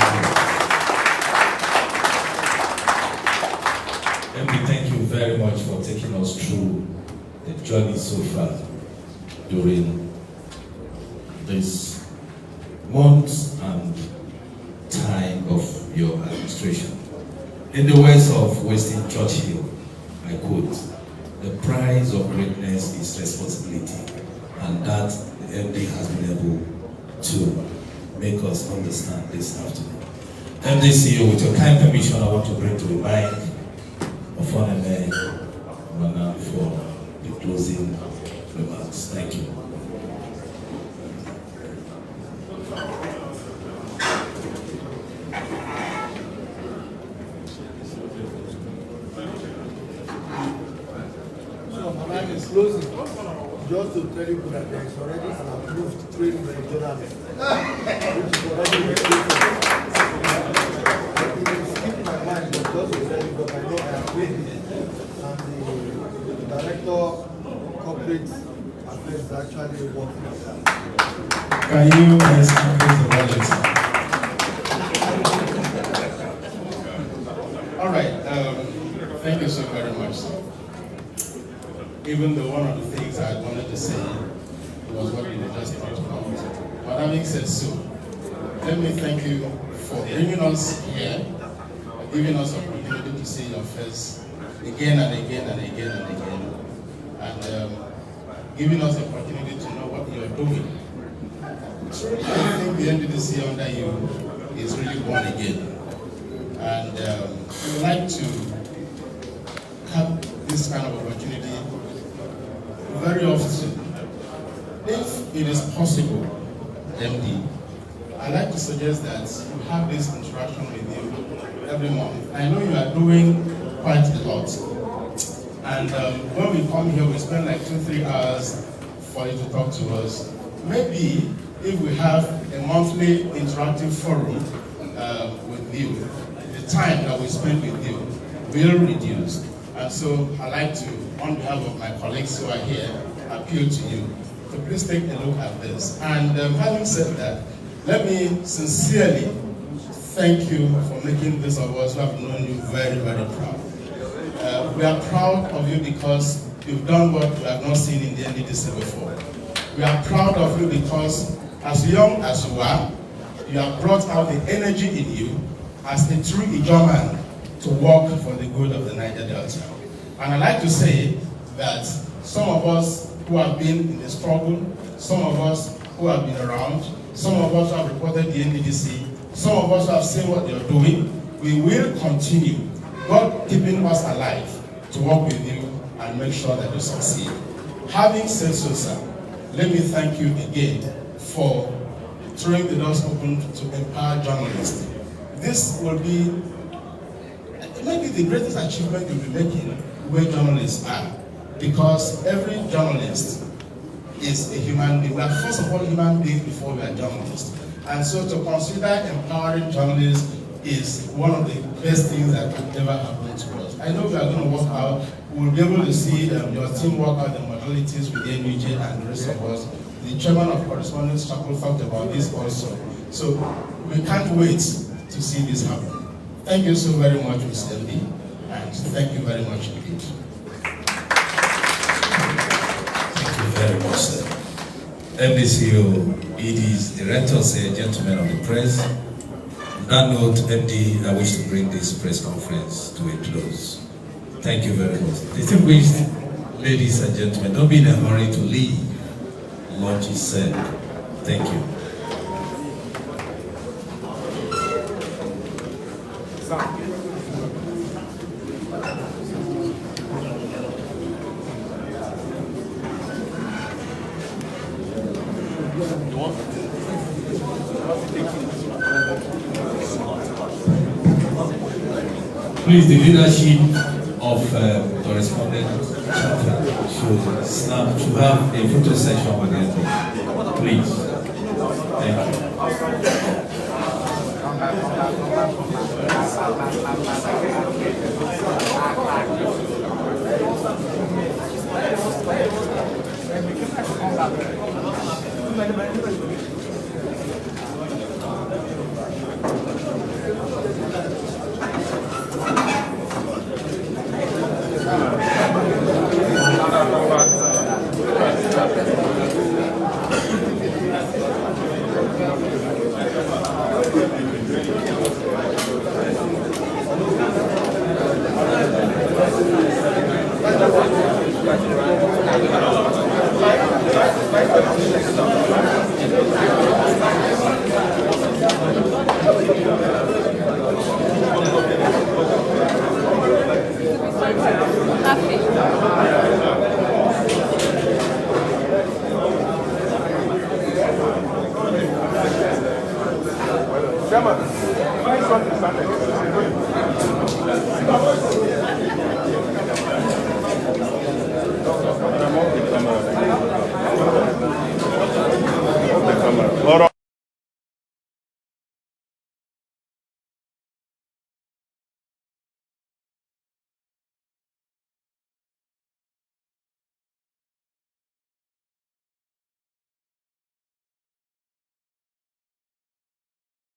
MD, thank you very much for taking us through the journey so far during this months and time of your administration. In the words of Winston Churchill, I quote, "The price of greatness is responsibility," and that the MD has been able to make us understand this afternoon. MDCO, with your kind permission, I want to bring to the mic of Honorable Mana for the closing remarks. Thank you. Closing. Just to tell you that there is already an approved training by the journalist, which is already registered. It skipped my mind, but just to tell you that I know I have read it, and the director corporate affairs is actually working on that. Can you please increase the budget? All right. Thank you so very much, sir. Even though one of the things I wanted to say was what you just talked about. But having said so, let me thank you for bringing us here, giving us an opportunity to see your face again and again and again and again, and giving us the opportunity to know what you're doing. Truly, I think the NDDC under you is really born again. And we would like to have this kind of opportunity very often. If it is possible, MD, I'd like to suggest that we have this interaction with you every month. I know you are doing quite a lot. And when we come here, we spend like 2-3 hours for you to talk to us. Maybe if we have a monthly interactive forum with you, the time that we spend with you will reduce. And so I'd like to, on behalf of my colleagues who are here, appeal to you to please take a look at this. And having said that, let me sincerely thank you for making this of us who have known you very, very proud. We are proud of you because you've done what we have not seen in the NDDC before. We are proud of you because as young as you are, you have brought out the energy in you as a true Ijaman to work for the good of the Niger Delta. And I'd like to say that some of us who have been in the struggle, some of us who have been around, some of us who have reported the NDDC, some of us who have seen what they're doing, we will continue, God keeping us alive, to work with you and make sure that you succeed. Having said so, sir, let me thank you again for throwing the doors open to empower journalists. This will be maybe the greatest achievement you'll be making where journalists are, because every journalist is a human being. We are first of all human beings before we are journalists. And so to consider empowering journalists is one of the best things that could ever happen to us. I know we are going to work out, we'll be able to see your team work out the modalities with the NUJ and the rest of us. The chairman of Correspondence Chapel talked about this also. So we can't wait to see this happen. Thank you so very much, Mr. MD, and thank you very much indeed. Thank you very much, sir. MDCO, EDs, directors, gentlemen of the press. On that note, MD, I wish to bring this press conference to a close. Thank you very much. Distinguished ladies and gentlemen, don't be in a hurry to leave. Lunch is served. Thank you. Please, the leadership of correspondent should have a photo session with them. Please. Thank you. Chairman, my son is standing.